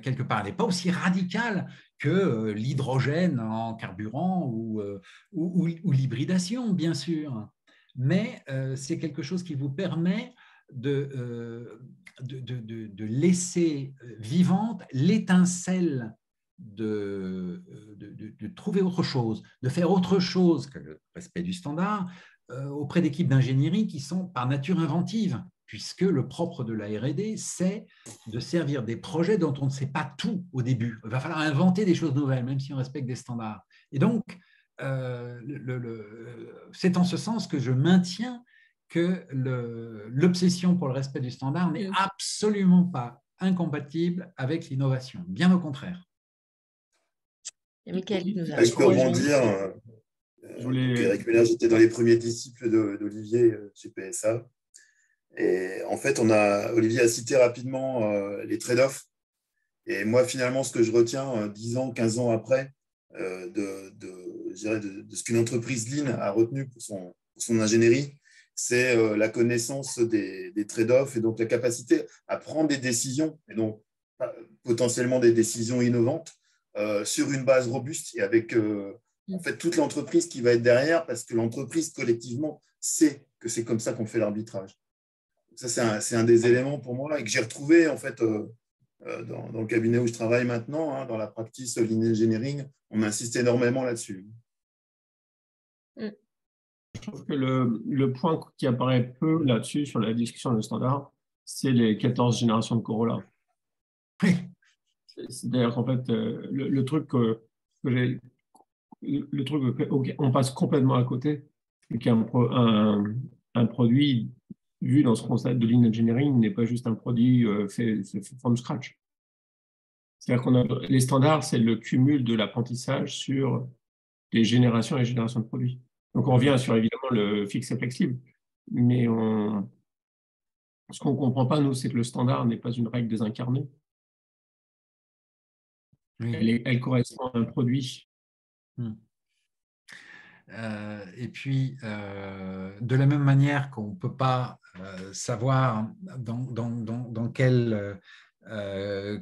quelque part. Elle n'est pas aussi radicale que l'hydrogène en carburant ou l'hybridation, bien sûr. Mais c'est quelque chose qui vous permet de laisser vivante l'étincelle de trouver autre chose, de faire autre chose que le respect du standard auprès d'équipes d'ingénierie qui sont par nature inventives, puisque le propre de la R&D, c'est de servir des projets dont on ne sait pas tout au début. Il va falloir inventer des choses nouvelles, même si on respecte des standards. Et donc, c'est en ce sens que je maintiens que l'obsession pour le respect du standard n'est absolument pas incompatible avec l'innovation, bien au contraire. Et Michael nous a Je peux rebondir. Eric Ménard, j'étais dans les premiers disciples d'Olivier chez PSA. Et en fait, Olivier a cité rapidement les trade-offs. Et moi, finalement, ce que je retiens 10 ans, 15 ans après, de ce qu'une entreprise Lean a retenu pour son ingénierie, c'est la connaissance des trade-offs et donc la capacité à prendre des décisions, et donc potentiellement des décisions innovantes, sur une base robuste et avec en fait toute l'entreprise qui va être derrière, parce que l'entreprise collectivement sait que c'est comme ça qu'on fait l'arbitrage. Ça, c'est un des éléments pour moi et que j'ai retrouvé en fait dans le cabinet où je travaille maintenant, dans la practice Lean Engineering. On insiste énormément là-dessus. Je trouve que le point qui apparaît peu là-dessus sur la discussion de standard, c'est les 14 générations de Corolla. C'est-à-dire qu'en fait, le truc auquel on passe complètement à côté, c'est qu'un produit vu dans ce concept de Lean Engineering n'est pas juste un produit fait from scratch. C'est-à-dire les standards, c'est le cumul de l'apprentissage sur des générations et générations de produits. Donc, on revient sur, évidemment, le fixe et flexible. Mais ce qu'on ne comprend pas, nous, c'est que le standard n'est pas une règle désincarnée. Oui. Elle correspond à un produit. Et puis, de la même manière qu'on ne peut pas savoir dans quelle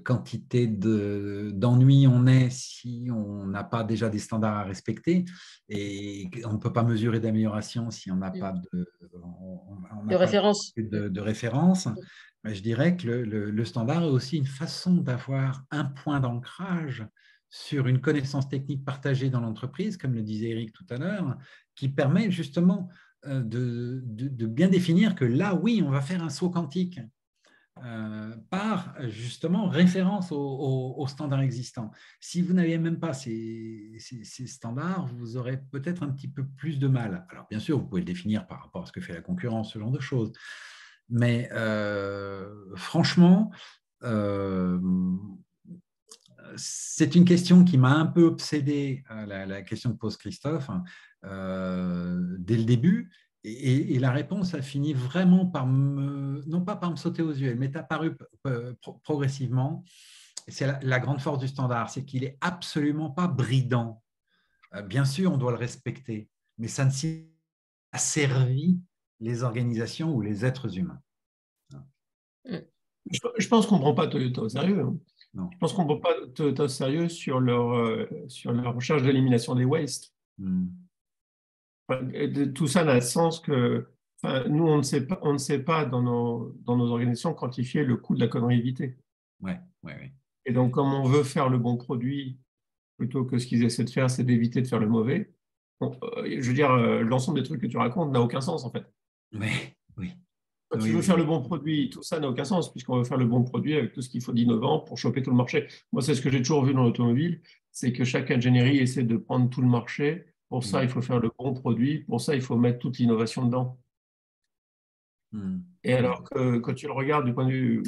quantité d'ennui on est si on n'a pas déjà des standards à respecter, et on ne peut pas mesurer d'amélioration si on n'a pas de référence. De référence. Je dirais que le standard est aussi une façon d'avoir un point d'ancrage sur une connaissance technique partagée dans l'entreprise, comme le disait Eric tout à l'heure, qui permet justement de bien définir que là, oui, on va faire un saut quantique par justement référence aux standards existants. Si vous n'aviez même pas ces standards, vous aurez peut-être un petit peu plus de mal. Alors bien sûr, vous pouvez le définir par rapport à ce que fait la concurrence, ce genre de choses. Mais franchement, c'est une question qui m'a un peu obsédé, la question que pose Christophe, dès le début. Et la réponse a fini vraiment par non pas par me sauter aux yeux, elle m'est apparue progressivement. C'est la grande force du standard, c'est qu'il n'est absolument pas bridant. Bien sûr, on doit le respecter, mais ça ne s'est pas servi les organisations ou les êtres humains. Je pense qu'on ne prend pas Toyota au sérieux. Non. Je pense qu'on ne prend pas Toyota au sérieux sur leur recherche d'élimination des wastes. Tout ça n'a sens que nous, on ne sait pas dans nos organisations quantifier le coût de la connerie évitée. Ouais. Et donc, comme on veut faire le bon produit, plutôt que ce qu'ils essaient de faire, c'est d'éviter de faire le mauvais, je veux dire, l'ensemble des trucs que tu racontes n'a aucun sens, en fait. Oui. Quand tu veux faire le bon produit, tout ça n'a aucun sens, puisqu'on veut faire le bon produit avec tout ce qu'il faut d'innovant pour choper tout le marché. Moi, c'est ce que j'ai toujours vu dans l'automobile, c'est que chaque ingénierie essaie de prendre tout le marché. Pour ça, il faut faire le bon produit. Pour ça, il faut mettre toute l'innovation dedans. Et alors que quand tu le regardes du point de vue…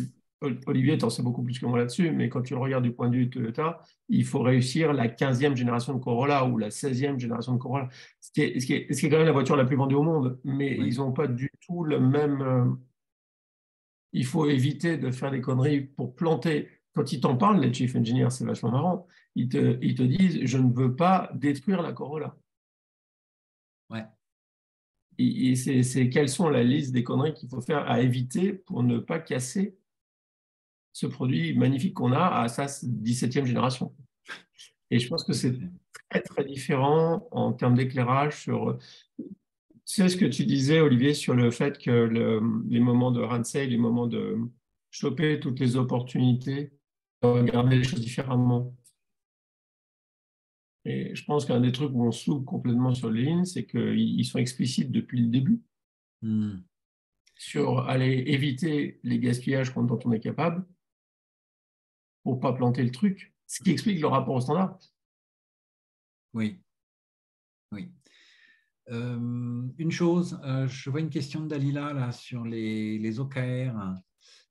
Olivier, tu en sais beaucoup plus que moi là-dessus, mais quand tu le regardes du point de vue de Toyota, il faut réussir la 15e génération de Corolla ou la 16e génération de Corolla, ce qui est quand même la voiture la plus vendue au monde, mais ils n'ont pas du tout le même… Il faut éviter de faire des conneries pour planter. Quand ils t'en parlent, les chief engineers, c'est vachement marrant, ils te disent « je ne veux pas détruire la Corolla ». Ouais. Et c'est quelles sont la liste des conneries qu'il faut faire à éviter pour ne pas casser ce produit magnifique qu'on a à sa 17e génération. Et je pense que c'est très, très différent en termes d'éclairage sur… Tu sais ce que tu disais, Olivier, sur le fait que les moments de Ramsey, les moments de choper toutes les opportunités, de regarder les choses différemment. Et je pense qu'un des trucs où on s'ouvre complètement sur les lignes, c'est qu'ils sont explicites depuis le début sur aller éviter les gaspillages dont on est capable pour ne pas planter le truc, ce qui explique le rapport au standard. Oui, oui. Une chose, je vois une question de Dalila là, sur les OKR.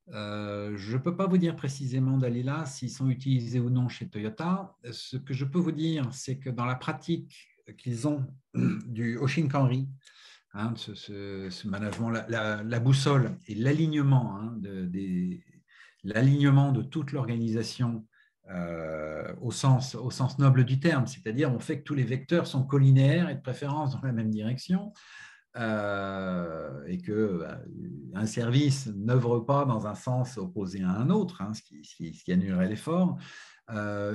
Je ne peux pas vous dire précisément, Dalila, s'ils sont utilisés ou non chez Toyota. Ce que je peux vous dire, c'est que dans la pratique qu'ils ont du Oshinkanri, ce management, la boussole et l'alignement, l'alignement de toute l'organisation au sens noble du terme, c'est-à-dire on fait que tous les vecteurs sont collinéaires et de préférence dans la même direction. Et qu'un service n'œuvre pas dans un sens opposé à un autre, ce qui annulerait l'effort,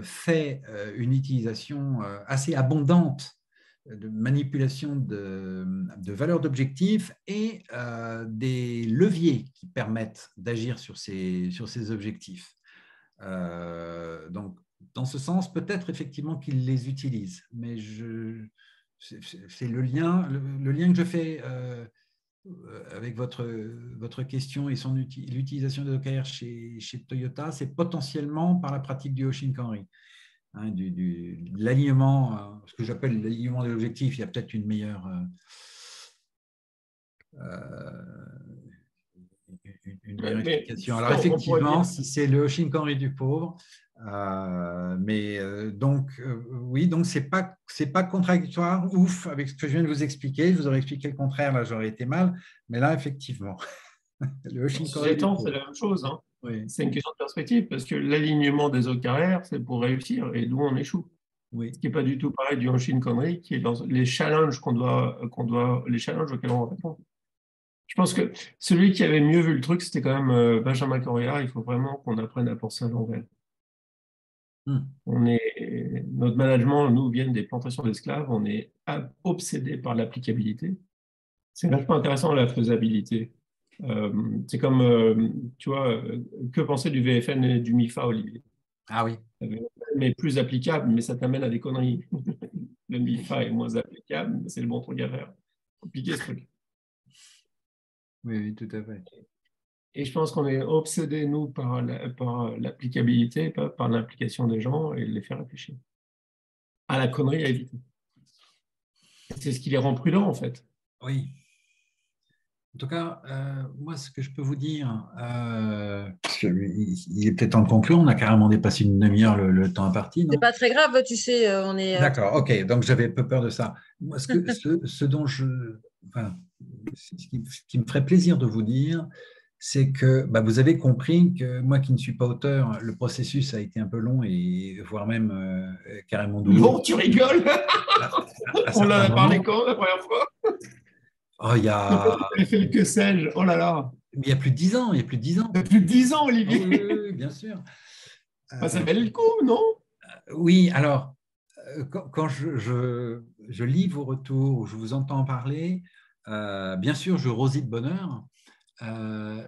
fait une utilisation assez abondante de manipulation de valeurs d'objectifs et des leviers qui permettent d'agir sur ces objectifs. Donc, dans ce sens, peut-être effectivement qu'ils les utilisent, mais c'est le lien que je fais avec votre question et l'utilisation de OKR chez Toyota, c'est potentiellement par la pratique du Oshinkanri, de l'alignement, ce que j'appelle l'alignement des objectifs. Il y a peut-être une meilleure explication. Alors effectivement, si c'est le Oshinkanri du pauvre, oui, donc c'est pas contradictoire, ouf, avec ce que je viens de vous expliquer. Je vous aurais expliqué le contraire, là j'aurais été mal, mais là effectivement, le Oshinkanri du pauvre. C'est la même chose, hein. Oui. C'est une question de perspective, parce que l'alignement des OKR, c'est pour réussir, et d'où on échoue. Oui. Ce qui n'est pas du tout pareil du Oshinkanri, qui est dans les challenges les challenges auxquels on répond. Je pense que celui qui avait mieux vu le truc, c'était quand même Benjamin Correa. Il faut vraiment qu'on apprenne à penser à l'envers. Notre management, nous, vient des plantations d'esclaves. On est obsédé par l'applicabilité. C'est vachement intéressant, la faisabilité. C'est comme, tu vois, que penser du VFN et du MIFA, Olivier? Ah oui. Mais plus applicable, mais ça t'amène à des conneries. Le MIFA est moins applicable, mais c'est le bon truc à faire. Compliqué ce truc. Oui, tout à fait. Et je pense qu'on est obsédé, nous, par l'applicabilité, pas par l'implication des gens et les faire réfléchir. À la connerie à éviter. C'est ce qui les rend prudents, en fait. Oui. En tout cas, moi, ce que je peux vous dire, parce qu'il est peut-être temps de conclure, on a carrément dépassé une demi-heure le temps imparti. C'est pas très grave, tu sais, on est… D'accord, ok, donc j'avais peu peur de ça. Moi, ce qui me ferait plaisir de vous dire, c'est que vous avez compris que moi qui ne suis pas auteur, le processus a été un peu long et voire même carrément douloureux. Bon, tu rigoles. On en a parlé quand la première fois? Oh, il y a… Que sais-je? Oh là là. Il y a plus de 10 ans, il y a plus de 10 ans. Il y a plus de 10 ans, Olivier. Oui, bien sûr. Ça valait le coup, non? Oui, alors, quand je lis vos retours ou je vous entends parler, bien sûr, je rosis de bonheur,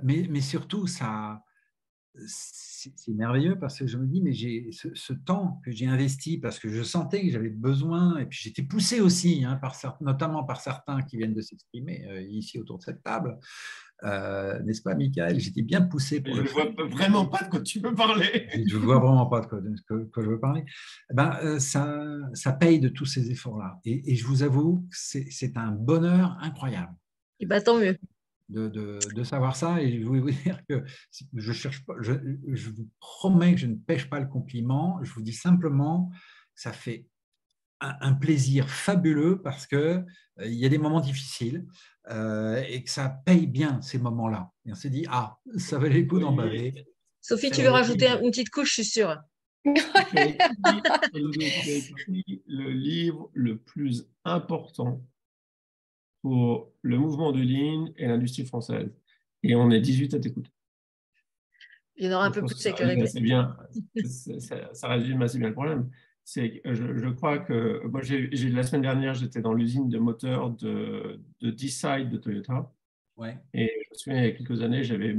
mais surtout, c'est merveilleux parce que je me dis, mais j'ai ce temps que j'ai investi parce que je sentais que j'avais besoin et puis j'étais poussé aussi, notamment par certains qui viennent de s'exprimer ici autour de cette table. N'est-ce pas, Michael? J'étais bien poussé pour je ne vois vraiment pas de quoi tu veux parler. Je ne vois vraiment pas de quoi je veux parler. Ça paye de tous ces efforts-là. Et je vous avoue que c'est un bonheur incroyable. Et tant mieux. De savoir ça. Et je voulais vous dire que je cherche pas, je vous promets que je ne pêche pas le compliment. Je vous dis simplement que ça fait un plaisir fabuleux parce qu'il y a des moments difficiles et que ça paye bien ces moments-là. Et on s'est dit, ça valait le coup d'en baver. Sophie, tu veux rajouter une petite couche, je suis sûre. Le livre le plus important pour le mouvement de ligne et l'industrie française. Et on est 18 à t'écouter. Il y en aura un peu plus de sécurité. C'est bien, ça résume assez bien le problème. C'est que je crois que moi, la semaine dernière, j'étais dans l'usine de moteurs de D-Side de Toyota. Ouais. Et je me souviens, il y a quelques années, j'avais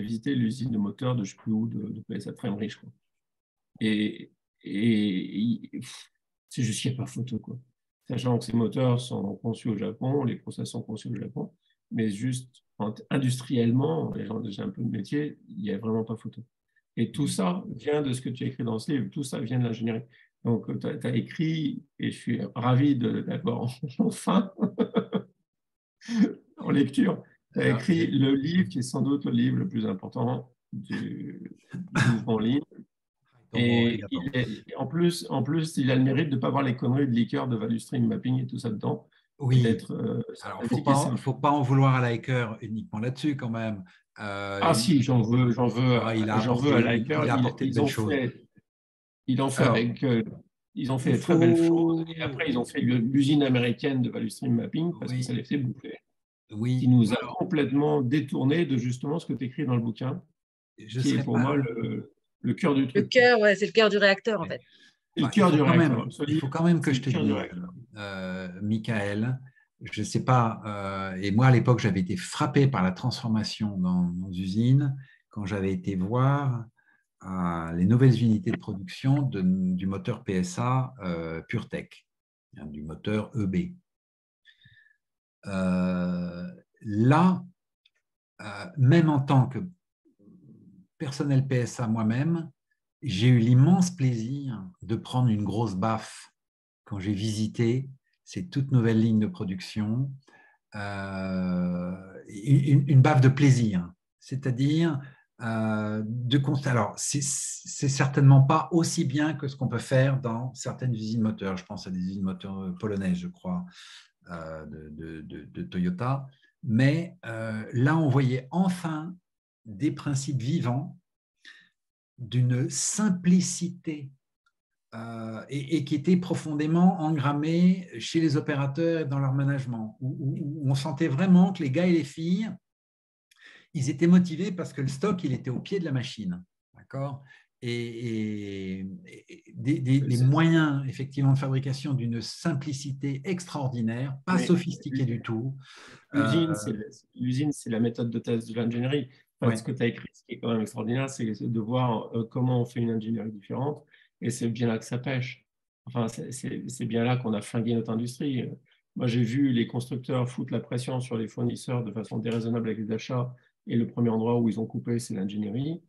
visité l'usine de moteurs de je ne sais plus où, de PSA Framery, je crois. Et c'est juste qu'il n'y a pas photo, quoi. Sachant que ces moteurs sont conçus au Japon, les process sont conçus au Japon, mais juste industriellement, les gens déjà un peu de métier, il n'y a vraiment pas photo. Et tout ça vient de ce que tu as écrit dans ce livre, tout ça vient de l'ingénierie. Donc, tu as écrit, et je suis ravi d'avoir enfin, en lecture, tu as écrit le livre qui est sans doute le livre le plus important du mouvement libre. Et en plus, il a le mérite de ne pas avoir les conneries de liqueur, de value stream mapping et tout ça dedans. Oui. Alors, il ne faut pas en vouloir à Liker uniquement là-dessus quand même. Si, j'en veux à Liker. Il a apporté de belles choses. Ils ont fait de très belles choses. Et après, ils ont fait l'usine américaine de value stream mapping parce que ça les fait bouffer. Oui. Qui nous a complètement détourné de justement ce que tu écris dans le bouquin, qui est pour moi le cœur du truc. Le cœur, ouais, c'est le cœur du réacteur, en fait. Le cœur du réacteur. Il faut quand même que je te dise, Michael, je ne sais pas, et moi à l'époque, j'avais été frappé par la transformation dans nos usines quand j'avais été voir les nouvelles unités de production du moteur PSA PureTech, du moteur EB. Là, même en tant que personnel PSA moi-même, j'ai eu l'immense plaisir de prendre une grosse baffe quand j'ai visité ces toutes nouvelles lignes de production, une baffe de plaisir, c'est-à-dire de constater. Alors, c'est certainement pas aussi bien que ce qu'on peut faire dans certaines usines moteurs. Je pense à des usines moteurs polonaises, je crois, de Toyota. Mais là, on voyait enfin des principes vivants d'une simplicité et qui était profondément engrammée chez les opérateurs et dans leur management, où on sentait vraiment que les gars et les filles, ils étaient motivés parce que le stock, il était au pied de la machine. D'accord ? Et des moyens effectivement de fabrication d'une simplicité extraordinaire, pas sophistiquée du tout. L'usine, c'est la méthode de test de l'ingénierie. Ce que tu as écrit, ce qui est quand même extraordinaire, c'est de voir comment on fait une ingénierie différente, et c'est bien là que ça pêche. Enfin, c'est bien là qu'on a flingué notre industrie. Moi, j'ai vu les constructeurs foutre la pression sur les fournisseurs de façon déraisonnable avec les achats, et le premier endroit où ils ont coupé, c'est l'ingénierie.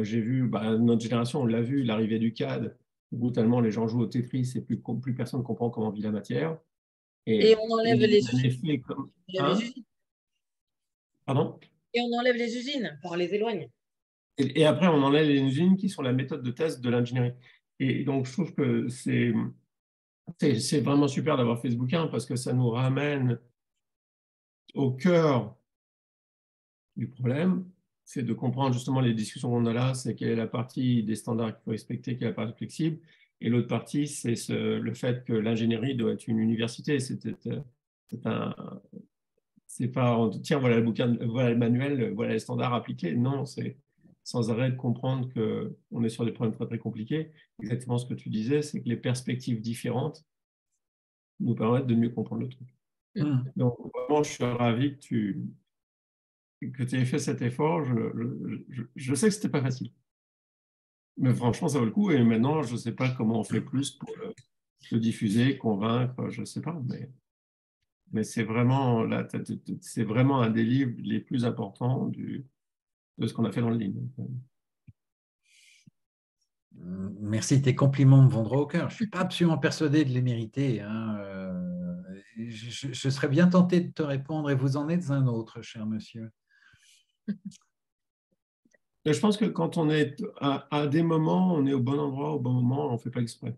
J'ai vu, notre génération, on l'a vu, l'arrivée du CAD, où brutalement les gens jouent au Tetris et plus personne ne comprend comment vit la matière. Et on enlève les usines. Pardon ? Et on enlève les usines, on les éloigne. Et après, on enlève les usines qui sont la méthode de test de l'ingénierie. Et donc, je trouve que c'est vraiment super d'avoir fait ce bouquin parce que ça nous ramène au cœur du problème. C'est de comprendre justement les discussions qu'on a là, c'est quelle est la partie des standards qu'il faut respecter, quelle est la partie flexible. Et l'autre partie, c'est le fait que l'ingénierie doit être une université. C'est pas, tiens, voilà le bouquin, voilà le manuel, voilà les standards appliqués. Non, c'est sans arrêt de comprendre qu'on est sur des problèmes très, très compliqués. Exactement ce que tu disais, c'est que les perspectives différentes nous permettent de mieux comprendre le truc. Donc, vraiment, je suis ravi que tu aies fait cet effort. Je sais que ce n'était pas facile. Mais franchement, ça vaut le coup. Et maintenant, je ne sais pas comment on fait plus pour le diffuser, convaincre, je ne sais pas. Mais c'est vraiment un des livres les plus importants de ce qu'on a fait dans le livre. Merci, tes compliments me vont droit au cœur. Je ne suis pas absolument persuadé de les mériter. Je serais bien tenté de te répondre, et vous en êtes un autre, cher monsieur. Je pense que quand on est à des moments, on est au bon endroit, au bon moment, on ne fait pas exprès.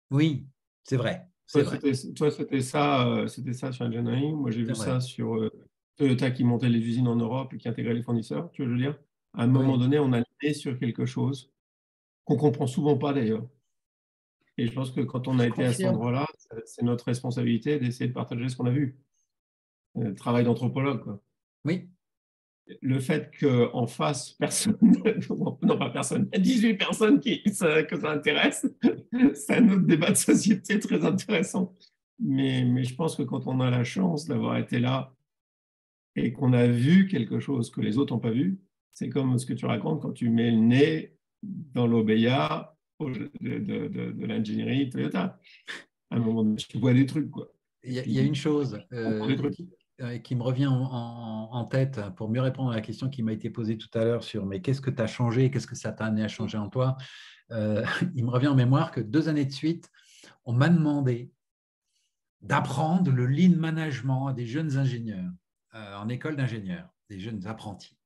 Oui, c'est vrai. Toi, c'était ça sur Engineering. Moi, j'ai vu ça sur Toyota qui montait les usines en Europe et qui intégrait les fournisseurs. Tu veux dire, à un moment donné, on a été sur quelque chose qu'on ne comprend souvent pas d'ailleurs. Et je pense que quand on a été à cet endroit-là, c'est notre responsabilité d'essayer de partager ce qu'on a vu. Travail d'anthropologue, quoi. Oui. le fait qu'en face, personne, non pas personne, 18 personnes que ça intéresse, c'est un autre débat de société très intéressant. Mais je pense que quand on a la chance d'avoir été là et qu'on a vu quelque chose que les autres n'ont pas vu, c'est comme ce que tu racontes quand tu mets le nez dans l'OBEA de l'ingénierie Toyota. À un moment donné, tu vois des trucs, quoi. Il y a une chose qui me revient en tête pour mieux répondre à la question qui m'a été posée tout à l'heure sur mais qu'est-ce que tu as changé, qu'est-ce que ça t'a amené à changer en toi. Il me revient en mémoire que 2 années de suite, on m'a demandé d'apprendre le lean management à des jeunes ingénieurs en école d'ingénieurs, des jeunes apprentis.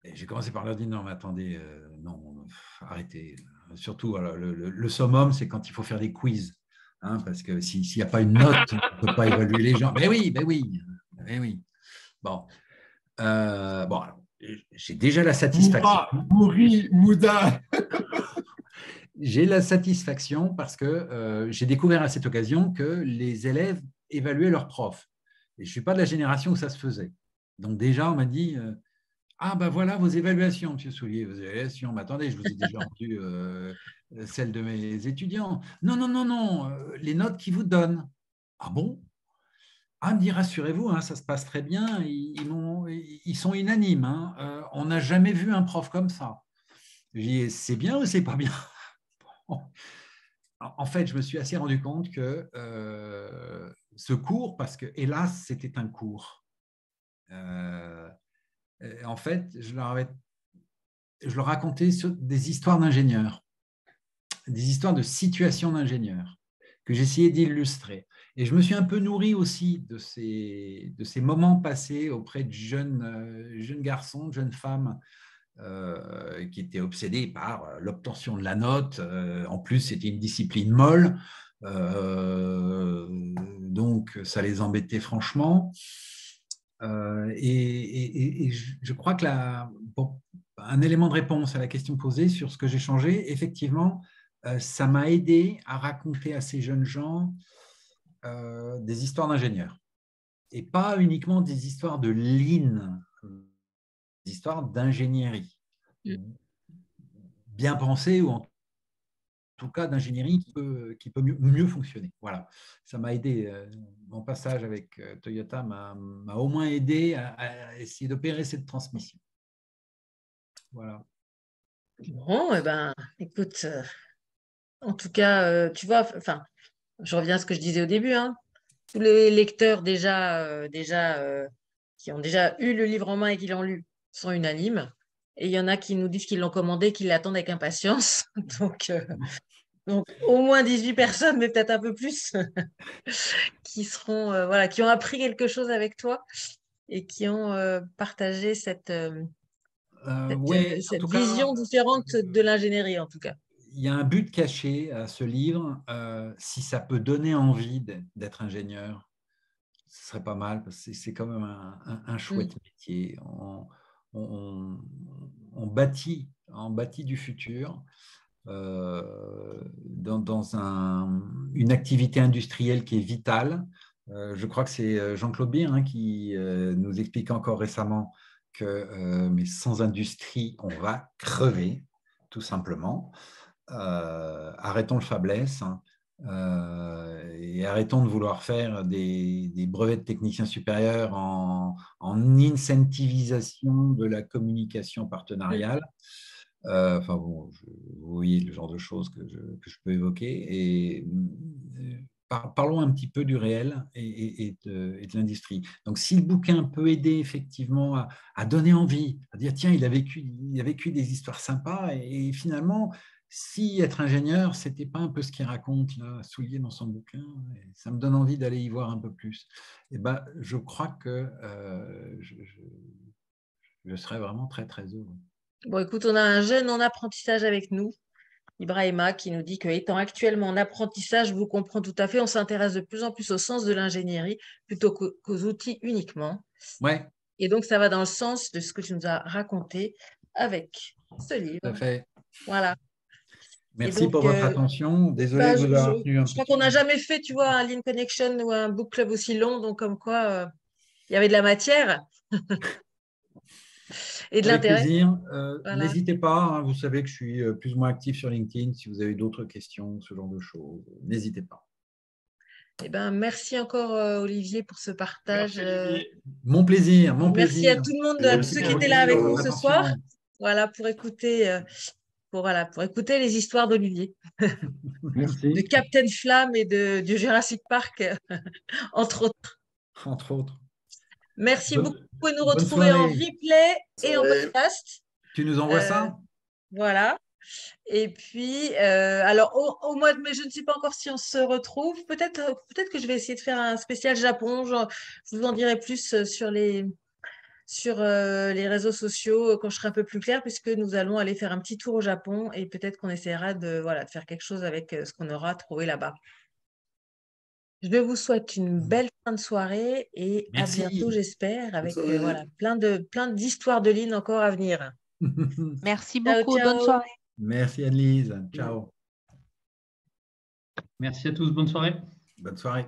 Et j'ai commencé par leur dire non, mais attendez, non, arrêtez. Surtout, alors, le summum, c'est quand il faut faire des quiz. Hein, parce que s'il n'y a pas une note, on ne peut pas évaluer les gens. Mais oui. Bon, alors, j'ai déjà la satisfaction. Mouda. J'ai la satisfaction parce que j'ai découvert à cette occasion que les élèves évaluaient leurs profs. Et je ne suis pas de la génération où ça se faisait. Donc déjà, on m'a dit ah ben voilà vos évaluations, monsieur Soulier, vos évaluations. Mais attendez, je vous ai déjà rendu celles de mes étudiants. Non, les notes qu'ils vous donnent. Ah bon? Ah, me dit, rassurez-vous, hein, ça se passe très bien, ils sont unanimes. Hein. On n'a jamais vu un prof comme ça. Je dis, c'est bien ou c'est pas bien? En fait, je me suis assez rendu compte que ce cours, parce que hélas, c'était un cours. En fait, je leur racontais des histoires d'ingénieurs, des histoires de situations d'ingénieurs que j'essayais d'illustrer. Et je me suis un peu nourri aussi de ces moments passés auprès de jeunes garçons, de jeunes femmes qui étaient obsédés par l'obtention de la note. En plus, c'était une discipline molle, donc ça les embêtait franchement. Et je crois que un élément de réponse à la question posée sur ce que j'ai changé, effectivement, ça m'a aidé à raconter à ces jeunes gens des histoires d'ingénieurs. Et pas uniquement des histoires de lean, des histoires d'ingénierie. Bien pensées ou en tout cas d'ingénierie qui peut mieux fonctionner. Voilà, ça m'a aidé. Mon passage avec Toyota m'a au moins aidé à essayer d'opérer cette transmission. Voilà. Bon, eh ben, écoute, en tout cas, tu vois, enfin, je reviens à ce que je disais au début, hein. Tous les lecteurs qui ont déjà eu le livre en main et qui l'ont lu sont unanimes. Et il y en a qui nous disent qu'ils l'ont commandé, qu'ils l'attendent avec impatience. Donc, au moins 18 personnes, mais peut-être un peu plus, qui ont appris quelque chose avec toi et qui ont partagé cette vision différente de l'ingénierie, en tout cas. Il y a un but caché à ce livre. Si ça peut donner envie d'être ingénieur, ce serait pas mal, parce que c'est quand même un chouette métier. On bâtit du futur dans une activité industrielle qui est vitale. Je crois que c'est Jean-Claude Beer qui nous explique encore récemment que mais sans industrie, on va crever, tout simplement. Arrêtons le faiblesse et arrêtons de vouloir faire des brevets de techniciens supérieurs en incentivisation de la communication partenariale. Enfin bon, vous voyez le genre de choses que je peux évoquer. Et parlons un petit peu du réel et de l'industrie. Donc, si le bouquin peut aider effectivement à donner envie, à dire tiens, il a vécu des histoires sympas et finalement, si être ingénieur, ce n'était pas un peu ce qu'il raconte là, Soulier dans son bouquin, et ça me donne envie d'aller y voir un peu plus. Et ben, je crois que je serais vraiment très, très heureux. Bon, écoute, on a un jeune en apprentissage avec nous, Ibrahima, qui nous dit que étant actuellement en apprentissage, je vous comprends tout à fait, on s'intéresse de plus en plus au sens de l'ingénierie plutôt qu'aux outils uniquement. Ouais. Et donc, ça va dans le sens de ce que tu nous as raconté avec ce livre. Tout à fait. Voilà. Merci pour votre attention. Désolé de vous avoir retenu un peu. Je crois qu'on n'a jamais fait, tu vois, un Lean Connection ou un book club aussi long, donc comme quoi il y avait de la matière. et de Avec l'intérêt. plaisir. Voilà. N'hésitez pas, hein, vous savez que je suis plus ou moins actif sur LinkedIn. Si vous avez d'autres questions, ce genre de choses, n'hésitez pas. Eh ben, merci encore, Olivier, pour ce partage. Merci, Olivier. Mon plaisir, mon Merci plaisir. à tout le monde, à tous Merci ceux pour qui votre étaient là avec question. nous ce Attention. soir. Voilà, pour écouter, pour écouter les histoires d'Olivier, de Merci. Captain Flamme et du Jurassic Park, entre autres. Entre autres. Merci Bonne- beaucoup. Vous pouvez nous bonne retrouver en soirée. replay et en soirée. podcast. Tu nous envoies ça? Voilà. Et puis, alors au mois de mai, je ne sais pas encore si on se retrouve. Peut-être que je vais essayer de faire un spécial Japon. Je vous en dirai plus sur les réseaux sociaux quand je serai un peu plus claire, puisque nous allons aller faire un petit tour au Japon et peut-être qu'on essaiera de faire quelque chose avec ce qu'on aura trouvé là-bas. Je vous souhaite une belle fin de soirée et Merci. à bientôt, j'espère, avec soirée. plein d'histoires de Lynn encore à venir. Merci Ciao, beaucoup. Bonne ciao. soirée. Merci Annelise. Ciao. Merci à tous. Bonne soirée. Bonne soirée.